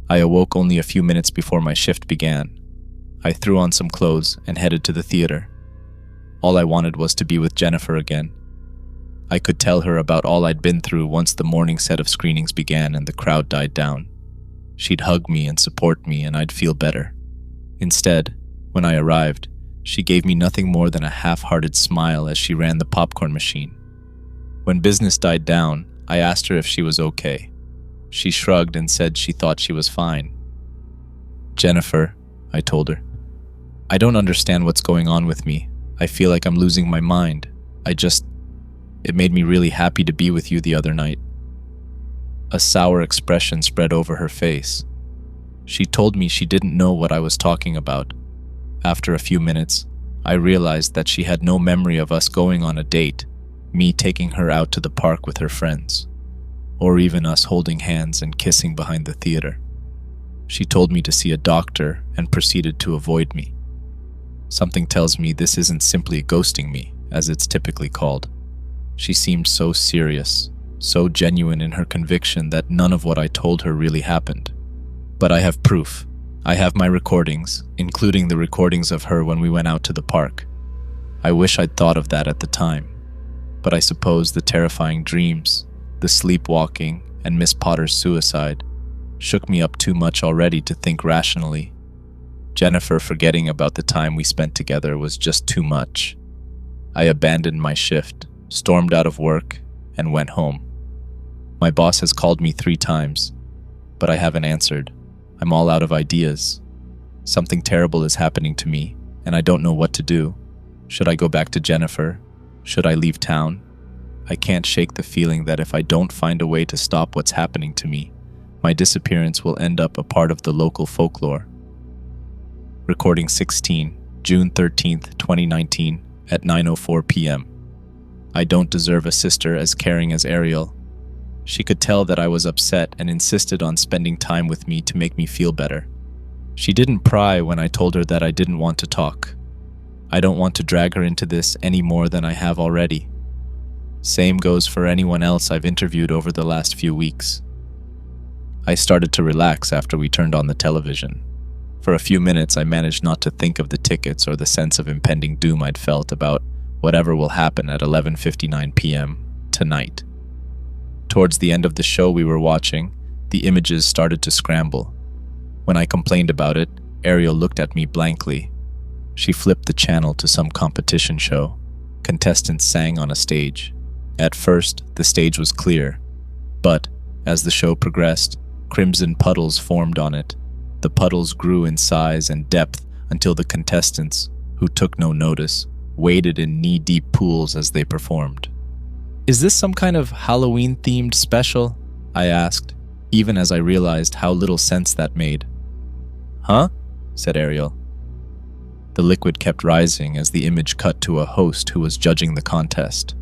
I awoke only a few minutes before my shift began. I threw on some clothes and headed to the theater. All I wanted was to be with Jennifer again. I could tell her about all I'd been through once the morning set of screenings began and the crowd died down. She'd hug me and support me, and I'd feel better. Instead, when I arrived, she gave me nothing more than a half-hearted smile as she ran the popcorn machine. When business died down, I asked her if she was okay. She shrugged and said she thought she was fine. "Jennifer," I told her, "I don't understand what's going on with me. I feel like I'm losing my mind. It made me really happy to be with you the other night." A sour expression spread over her face. She told me she didn't know what I was talking about. After a few minutes, I realized that she had no memory of us going on a date, me taking her out to the park with her friends, or even us holding hands and kissing behind the theater. She told me to see a doctor and proceeded to avoid me. Something tells me this isn't simply ghosting me, as it's typically called. She seemed so serious, so genuine in her conviction that none of what I told her really happened. But I have proof. I have my recordings, including the recordings of her when we went out to the park. I wish I'd thought of that at the time. But I suppose the terrifying dreams, the sleepwalking, and Miss Potter's suicide shook me up too much already to think rationally. Jennifer forgetting about the time we spent together was just too much. I abandoned my shift, stormed out of work, and went home. My boss has called me 3 times, but I haven't answered. I'm all out of ideas. Something terrible is happening to me, and I don't know what to do. Should I go back to Jennifer? Should I leave town? I can't shake the feeling that if I don't find a way to stop what's happening to me, my disappearance will end up a part of the local folklore. Recording 16, June 13th, 2019, at 9:04 p.m. I don't deserve a sister as caring as Ariel. She could tell that I was upset and insisted on spending time with me to make me feel better. She didn't pry when I told her that I didn't want to talk. I don't want to drag her into this any more than I have already. Same goes for anyone else I've interviewed over the last few weeks. I started to relax after we turned on the television. For a few minutes, I managed not to think of the tickets or the sense of impending doom I'd felt about whatever will happen at 11:59 p.m. tonight. Towards the end of the show we were watching, the images started to scramble. When I complained about it, Ariel looked at me blankly. She flipped the channel to some competition show. Contestants sang on a stage. At first, the stage was clear, but as the show progressed, crimson puddles formed on it. The puddles grew in size and depth until the contestants, who took no notice, waded in knee-deep pools as they performed. Is this some kind of Halloween-themed special? I asked, even as I realized how little sense that made. Huh? Said Ariel. The liquid kept rising as the image cut to a host who was judging the contest.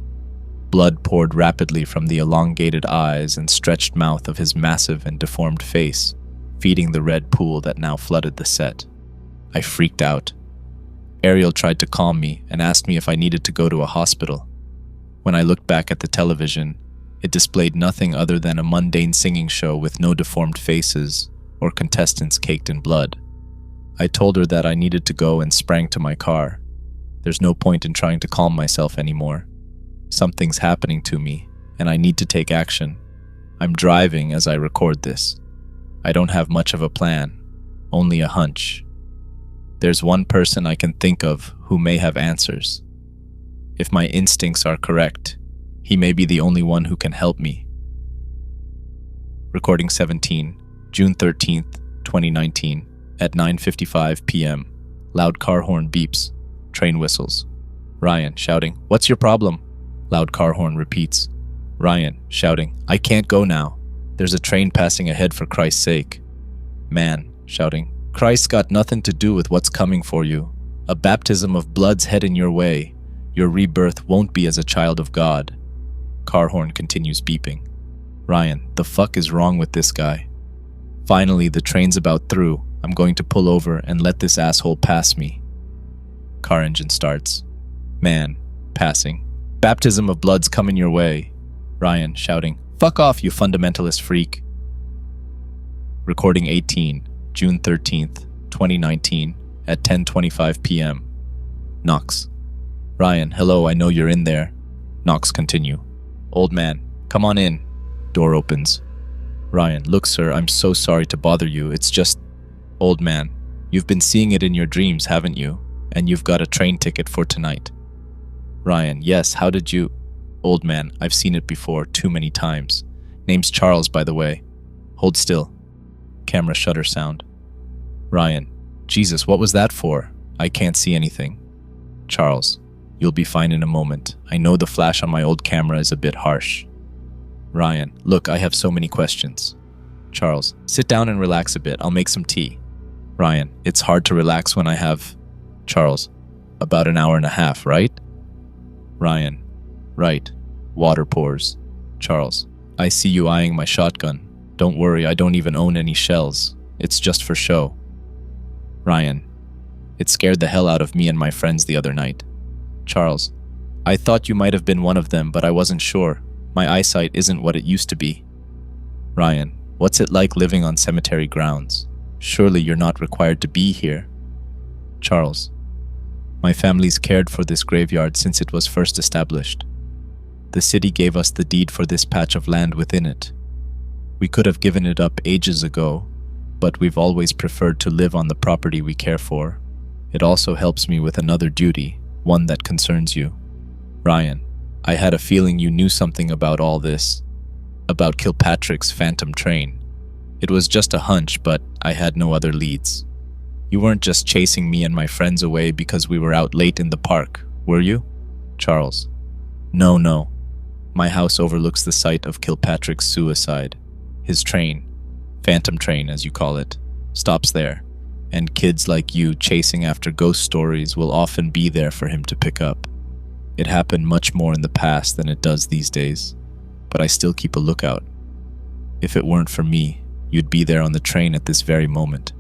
Blood poured rapidly from the elongated eyes and stretched mouth of his massive and deformed face, feeding the red pool that now flooded the set. I freaked out. Ariel tried to calm me and asked me if I needed to go to a hospital. When I looked back at the television, it displayed nothing other than a mundane singing show with no deformed faces or contestants caked in blood. I told her that I needed to go and sprang to my car. There's no point in trying to calm myself anymore. Something's happening to me, and I need to take action. I'm driving as I record this. I don't have much of a plan, only a hunch. There's one person I can think of who may have answers. If my instincts are correct, he may be the only one who can help me. Recording 17, June 13th, 2019, at 9:55 p.m. Loud car horn beeps, train whistles. Ryan shouting, "What's your problem?" Loud car horn repeats. Ryan shouting, "I can't go now. There's a train passing ahead for Christ's sake." Man shouting, "Christ's got nothing to do with what's coming for you. A baptism of blood's heading your way. Your rebirth won't be as a child of God." Car horn continues beeping. Ryan, the fuck is wrong with this guy? Finally, the train's about through. I'm going to pull over and let this asshole pass me. Car engine starts. Man, passing. "Baptism of blood's coming your way." Ryan shouting, "Fuck off, you fundamentalist freak." Recording 18, June 13th, 2019, at 10:25 p.m. Knocks. Ryan, hello, I know you're in there. Knocks continue. Old man, come on in. Door opens. Ryan, look sir, I'm so sorry to bother you, it's just... Old man, you've been seeing it in your dreams, haven't you? And you've got a train ticket for tonight. Ryan, yes, how did you... Old man, I've seen it before, too many times. Name's Charles, by the way. Hold still. Camera shutter sound. Ryan, Jesus, what was that for? I can't see anything. Charles, you'll be fine in a moment. I know the flash on my old camera is a bit harsh. Ryan, look, I have so many questions. Charles, sit down and relax a bit. I'll make some tea. Ryan, it's hard to relax when I have... Charles, about an hour and a half, right? Ryan, right. Water pours. Charles, I see you eyeing my shotgun. Don't worry, I don't even own any shells. It's just for show. Ryan, it scared the hell out of me and my friends the other night. Charles, I thought you might have been one of them, but I wasn't sure. My eyesight isn't what it used to be. Ryan, what's it like living on cemetery grounds? Surely you're not required to be here. Charles, my family's cared for this graveyard since it was first established. The city gave us the deed for this patch of land within it. We could have given it up ages ago, but we've always preferred to live on the property we care for. It also helps me with another duty, one that concerns you. Ryan, I had a feeling you knew something about all this, about Kilpatrick's phantom train. It was just a hunch, but I had no other leads. You weren't just chasing me and my friends away because we were out late in the park, were you? Charles, no. My house overlooks the site of Kilpatrick's suicide. His train, phantom train as you call it, stops there, and kids like you chasing after ghost stories will often be there for him to pick up. It happened much more in the past than it does these days, but I still keep a lookout. If it weren't for me, you'd be there on the train at this very moment,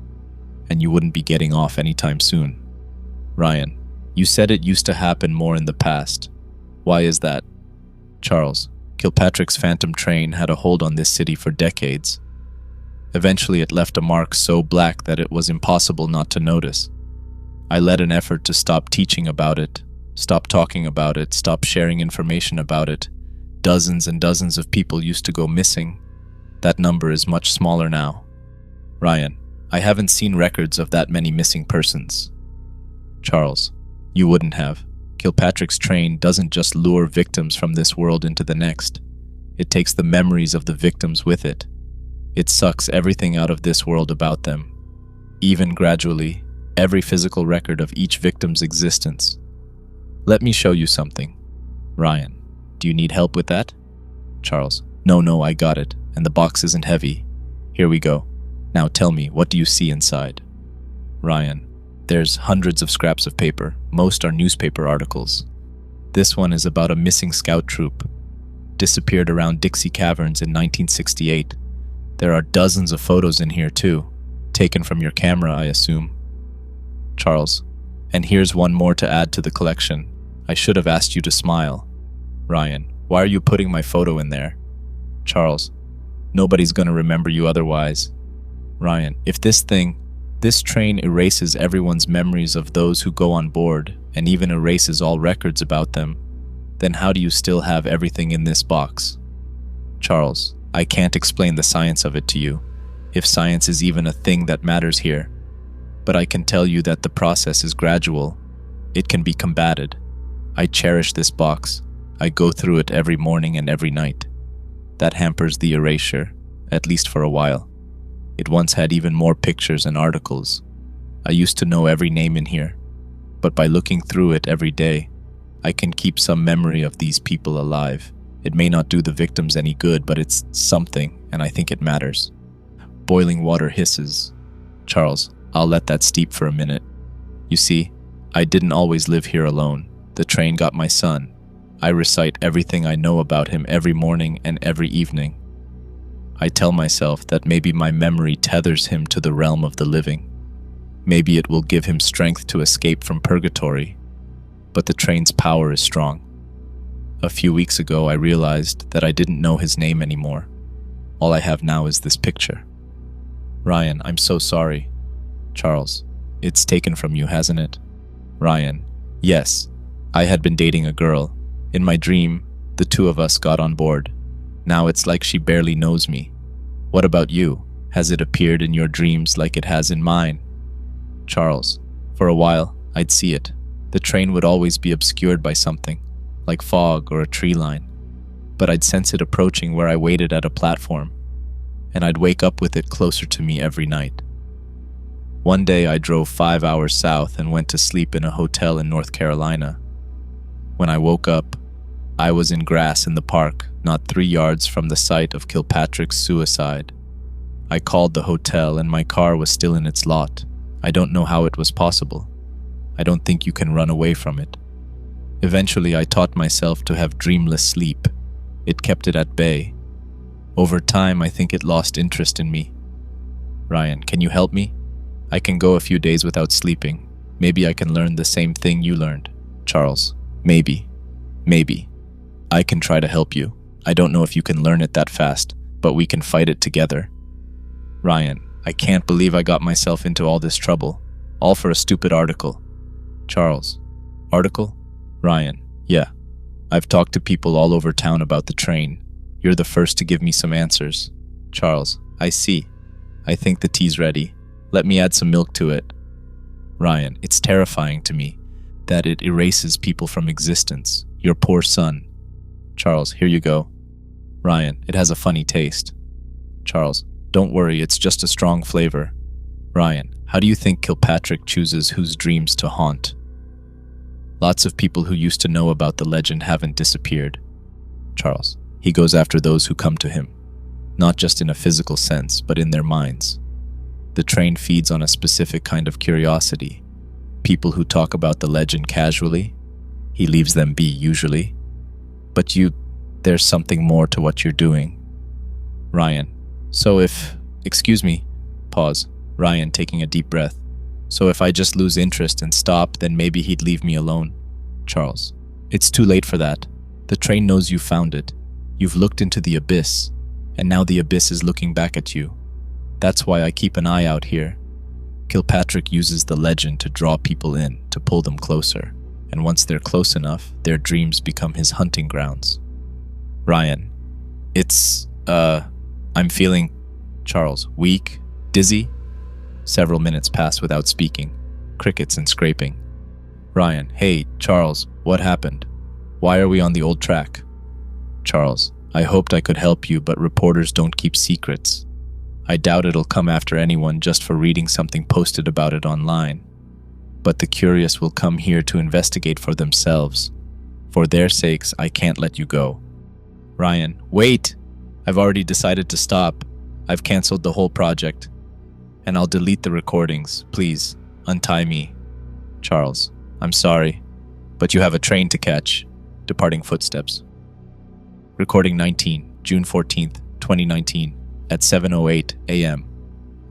and you wouldn't be getting off anytime soon. Ryan, you said it used to happen more in the past. Why is that? Charles, Kilpatrick's phantom train had a hold on this city for decades. Eventually it left a mark so black that it was impossible not to notice. I led an effort to stop teaching about it, stop talking about it, stop sharing information about it. Dozens and dozens of people used to go missing. That number is much smaller now. Ryan, I haven't seen records of that many missing persons. Charles, you wouldn't have. Kilpatrick's train doesn't just lure victims from this world into the next. It takes the memories of the victims with it. It sucks everything out of this world about them. Even gradually, every physical record of each victim's existence. Let me show you something. Ryan, Do you need help with that? Charles. No, I got it. And the box isn't heavy. Here we go. Now tell me, what do you see inside? Ryan. There's hundreds of scraps of paper. Most are newspaper articles. This one is about a missing scout troop. Disappeared around Dixie Caverns in 1968. There are dozens of photos in here too. Taken from your camera, I assume. Charles. And here's one more to add to the collection. I should have asked you to smile. Ryan. Why are you putting my photo in there? Charles. Nobody's gonna remember you otherwise. Ryan. If this train erases everyone's memories of those who go on board and even erases all records about them, then how do you still have everything in this box? Charles. I can't explain the science of it to you, if science is even a thing that matters here. But I can tell you that the process is gradual. It can be combated. I cherish this box. I go through it every morning and every night. That hampers the erasure, at least for a while. It once had even more pictures and articles. I used to know every name in here, but by looking through it every day, I can keep some memory of these people alive. It may not do the victims any good, but it's something, and I think it matters. Boiling water hisses. Charles, I'll let that steep for a minute. You see, I didn't always live here alone. The train got my son. I recite everything I know about him every morning and every evening. I tell myself that maybe my memory tethers him to the realm of the living. Maybe it will give him strength to escape from purgatory. But the train's power is strong. A few weeks ago, I realized that I didn't know his name anymore. All I have now is this picture. Ryan, I'm so sorry. Charles, it's taken from you, hasn't it? Ryan, yes. I had been dating a girl. In my dream, the two of us got on board. Now it's like she barely knows me. What about you? Has it appeared in your dreams like it has in mine? Charles, for a while, I'd see it. The train would always be obscured by something, like fog or a tree line. But I'd sense it approaching where I waited at a platform, and I'd wake up with it closer to me every night. One day I drove 5 hours south and went to sleep in a hotel in North Carolina. When I woke up, I was in grass in the park, not 3 yards from the site of Kilpatrick's suicide. I called the hotel and my car was still in its lot. I don't know how it was possible. I don't think you can run away from it. Eventually, I taught myself to have dreamless sleep. It kept it at bay. Over time, I think it lost interest in me. Ryan, can you help me? I can go a few days without sleeping. Maybe I can learn the same thing you learned. Charles, maybe. I can try to help you. I don't know if you can learn it that fast, but we can fight it together. Ryan, I can't believe I got myself into all this trouble. All for a stupid article. Charles, article? Ryan, yeah. I've talked to people all over town about the train. You're the first to give me some answers. Charles, I see. I think the tea's ready. Let me add some milk to it. Ryan, it's terrifying to me that it erases people from existence. Your poor son. Charles, here you go. Ryan, it has a funny taste. Charles, don't worry, it's just a strong flavor. Ryan, how do you think Kilpatrick chooses whose dreams to haunt? Lots of people who used to know about the legend haven't disappeared. Charles, he goes after those who come to him, not just in a physical sense, but in their minds. The train feeds on a specific kind of curiosity. People who talk about the legend casually, he leaves them be usually. But there's something more to what you're doing. Ryan, excuse me, pause. Ryan taking a deep breath. So if I just lose interest and stop, then maybe he'd leave me alone. Charles, it's too late for that. The train knows you found it. You've looked into the abyss, and now the abyss is looking back at you. That's why I keep an eye out here. Kilpatrick uses the legend to draw people in, to pull them closer. And once they're close enough, their dreams become his hunting grounds. Ryan, I'm feeling, Charles, weak, dizzy. Several minutes pass without speaking. Crickets and scraping. Ryan, hey, Charles, what happened? Why are we on the old track? Charles, I hoped I could help you, but reporters don't keep secrets. I doubt it'll come after anyone just for reading something posted about it online. But the curious will come here to investigate for themselves. For their sakes, I can't let you go. Ryan, wait! I've already decided to stop. I've canceled the whole project. And I'll delete the recordings. Please, untie me. Charles, I'm sorry, but you have a train to catch. Departing footsteps. Recording 19, June 14th, 2019, at 7:08 a.m.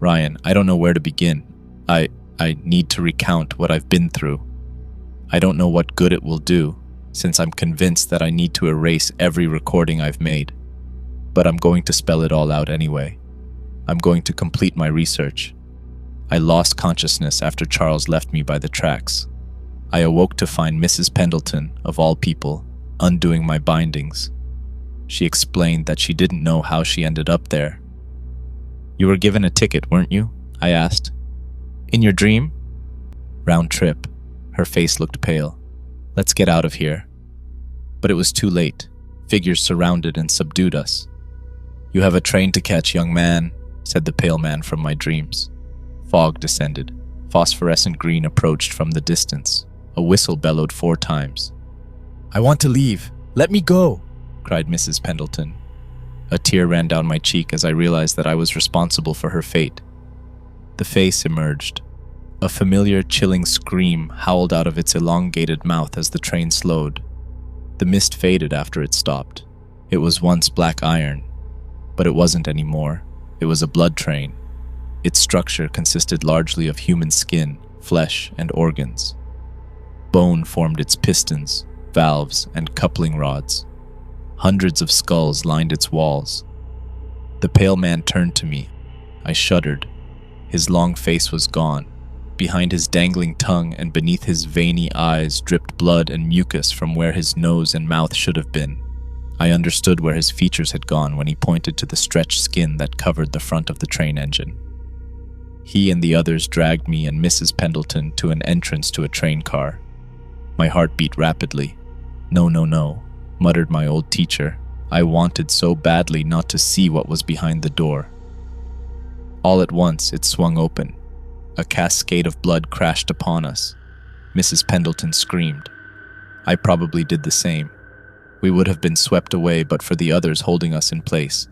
Ryan, I don't know where to begin. I need to recount what I've been through. I don't know what good it will do, since I'm convinced that I need to erase every recording I've made. But I'm going to spell it all out anyway. I'm going to complete my research. I lost consciousness after Charles left me by the tracks. I awoke to find Mrs. Pendleton, of all people, undoing my bindings. She explained that she didn't know how she ended up there. You were given a ticket, weren't you? I asked. In your dream? Round trip. Her face looked pale. Let's get out of here. But it was too late. Figures surrounded and subdued us. You have a train to catch, young man, said the pale man from my dreams. Fog descended. Phosphorescent green approached from the distance. A whistle bellowed 4 times. I want to leave. Let me go, cried Mrs. Pendleton. A tear ran down my cheek as I realized that I was responsible for her fate. The face emerged. A familiar, chilling scream howled out of its elongated mouth as the train slowed. The mist faded after it stopped. It was once black iron, but it wasn't anymore. It was a blood train. Its structure consisted largely of human skin, flesh, and organs. Bone formed its pistons, valves, and coupling rods. Hundreds of skulls lined its walls. The pale man turned to me. I shuddered. His long face was gone. Behind his dangling tongue and beneath his veiny eyes dripped blood and mucus from where his nose and mouth should have been. I understood where his features had gone when he pointed to the stretched skin that covered the front of the train engine. He and the others dragged me and Mrs. Pendleton to an entrance to a train car. My heart beat rapidly. No, no, no, muttered my old teacher. I wanted so badly not to see what was behind the door. All at once, it swung open. A cascade of blood crashed upon us. Mrs. Pendleton screamed. I probably did the same. We would have been swept away but for the others holding us in place.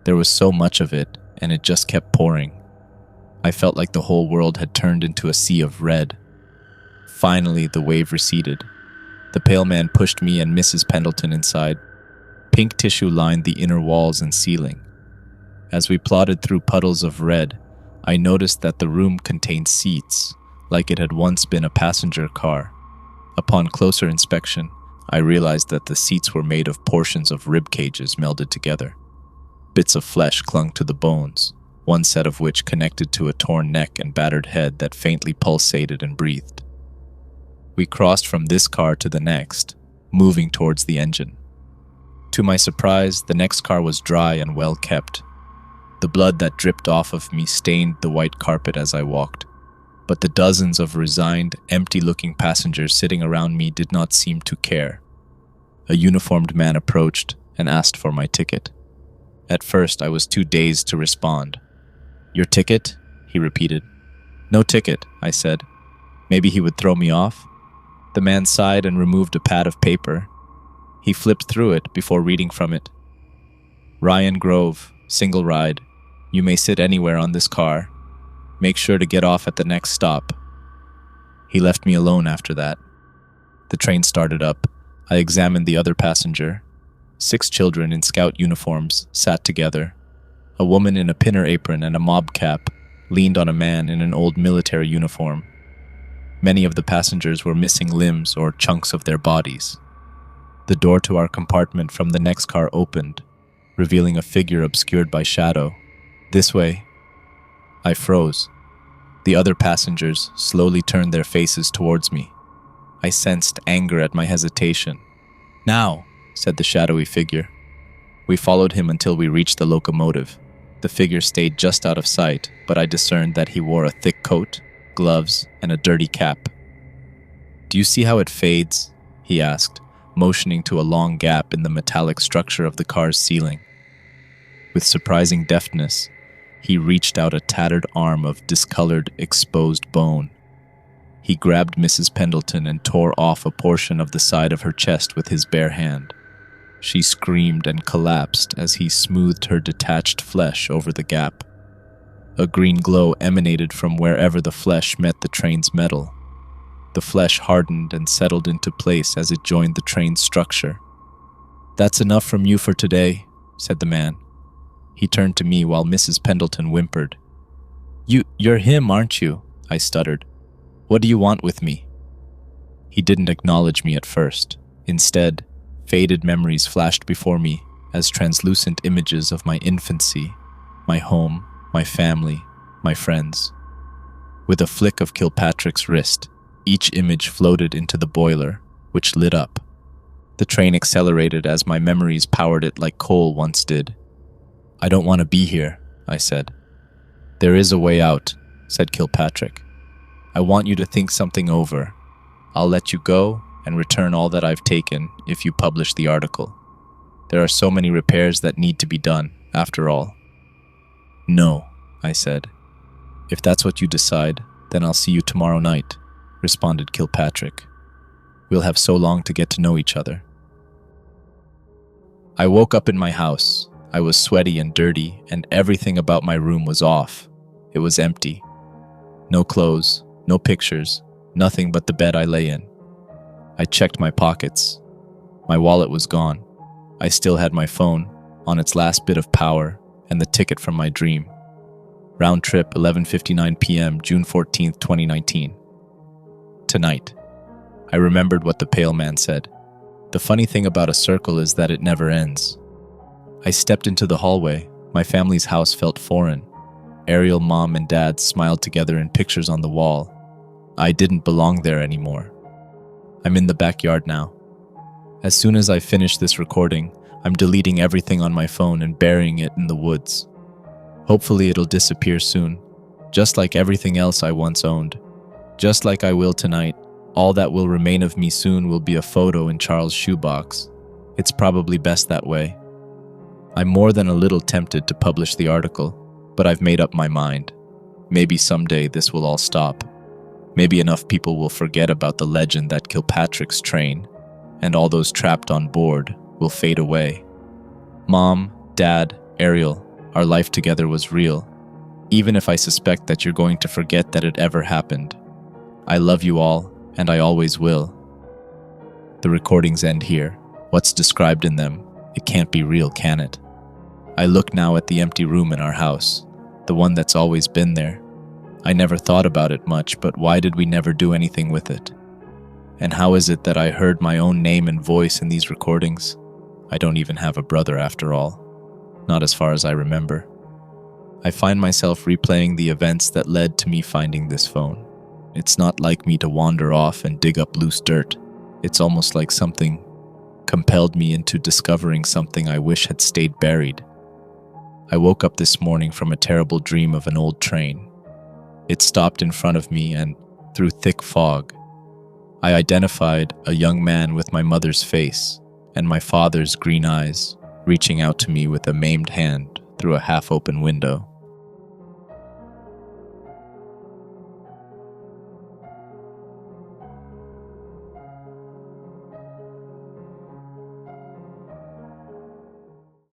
There was so much of it, and it just kept pouring. I felt like the whole world had turned into a sea of red. Finally, the wave receded. The pale man pushed me and Mrs. Pendleton inside. Pink tissue lined the inner walls and ceiling. As we plodded through puddles of red, I noticed that the room contained seats, like it had once been a passenger car. Upon closer inspection, I realized that the seats were made of portions of rib cages melded together. Bits of flesh clung to the bones, one set of which connected to a torn neck and battered head that faintly pulsated and breathed. We crossed from this car to the next, moving towards the engine. To my surprise, the next car was dry and well kept. The blood that dripped off of me stained the white carpet as I walked, but the dozens of resigned, empty-looking passengers sitting around me did not seem to care. A uniformed man approached and asked for my ticket. At first, I was too dazed to respond. "Your ticket?" he repeated. "No ticket," I said. Maybe he would throw me off? The man sighed and removed a pad of paper. He flipped through it before reading from it. "Ryan Grove, single ride. You may sit anywhere on this car. Make sure to get off at the next stop." He left me alone after that. The train started up. I examined the other passenger. 6 children in scout uniforms sat together. A woman in a pinner apron and a mob cap leaned on a man in an old military uniform. Many of the passengers were missing limbs or chunks of their bodies. The door to our compartment from the next car opened, revealing a figure obscured by shadow. "This way." I froze. The other passengers slowly turned their faces towards me. I sensed anger at my hesitation. "Now," said the shadowy figure. We followed him until we reached the locomotive. The figure stayed just out of sight, but I discerned that he wore a thick coat, gloves, and a dirty cap. "Do you see how it fades?" he asked, motioning to a long gap in the metallic structure of the car's ceiling. With surprising deftness, he reached out a tattered arm of discolored, exposed bone. He grabbed Mrs. Pendleton and tore off a portion of the side of her chest with his bare hand. She screamed and collapsed as he smoothed her detached flesh over the gap. A green glow emanated from wherever the flesh met the train's metal. The flesh hardened and settled into place as it joined the train's structure. "That's enough from you for today," said the man. He turned to me while Mrs. Pendleton whimpered. You're him, aren't you?" I stuttered. "What do you want with me?" He didn't acknowledge me at first. Instead, faded memories flashed before me as translucent images of my infancy, my home, my family, my friends. With a flick of Kilpatrick's wrist, each image floated into the boiler, which lit up. The train accelerated as my memories powered it like coal once did. "I don't want to be here," I said. "There is a way out," said Kilpatrick. "I want you to think something over. I'll let you go and return all that I've taken if you publish the article. There are so many repairs that need to be done, after all." "No," I said. "If that's what you decide, then I'll see you tomorrow night," responded Kilpatrick. "We'll have so long to get to know each other." I woke up in my house. I was sweaty and dirty, and everything about my room was off. It was empty. No clothes, no pictures, nothing but the bed I lay in. I checked my pockets. My wallet was gone. I still had my phone, on its last bit of power, and the ticket from my dream. Round trip, 11:59 p.m., June 14th, 2019. Tonight. I remembered what the pale man said. The funny thing about a circle is that it never ends. I stepped into the hallway. My family's house felt foreign. Ariel, Mom, and Dad smiled together in pictures on the wall. I didn't belong there anymore. I'm in the backyard now. As soon as I finish this recording, I'm deleting everything on my phone and burying it in the woods. Hopefully it'll disappear soon, just like everything else I once owned. Just like I will tonight, all that will remain of me soon will be a photo in Charles' shoebox. It's probably best that way. I'm more than a little tempted to publish the article, but I've made up my mind. Maybe someday this will all stop. Maybe enough people will forget about the legend that Kilpatrick's train, and all those trapped on board, will fade away. Mom, Dad, Ariel, our life together was real, even if I suspect that you're going to forget that it ever happened. I love you all, and I always will. The recordings end here. What's described in them, it can't be real, can it? I look now at the empty room in our house, the one that's always been there. I never thought about it much, but why did we never do anything with it? And how is it that I heard my own name and voice in these recordings? I don't even have a brother after all. Not as far as I remember. I find myself replaying the events that led to me finding this phone. It's not like me to wander off and dig up loose dirt. It's almost like something compelled me into discovering something I wish had stayed buried. I woke up this morning from a terrible dream of an old train. It stopped in front of me and, through thick fog, I identified a young man with my mother's face and my father's green eyes reaching out to me with a maimed hand through a half-open window.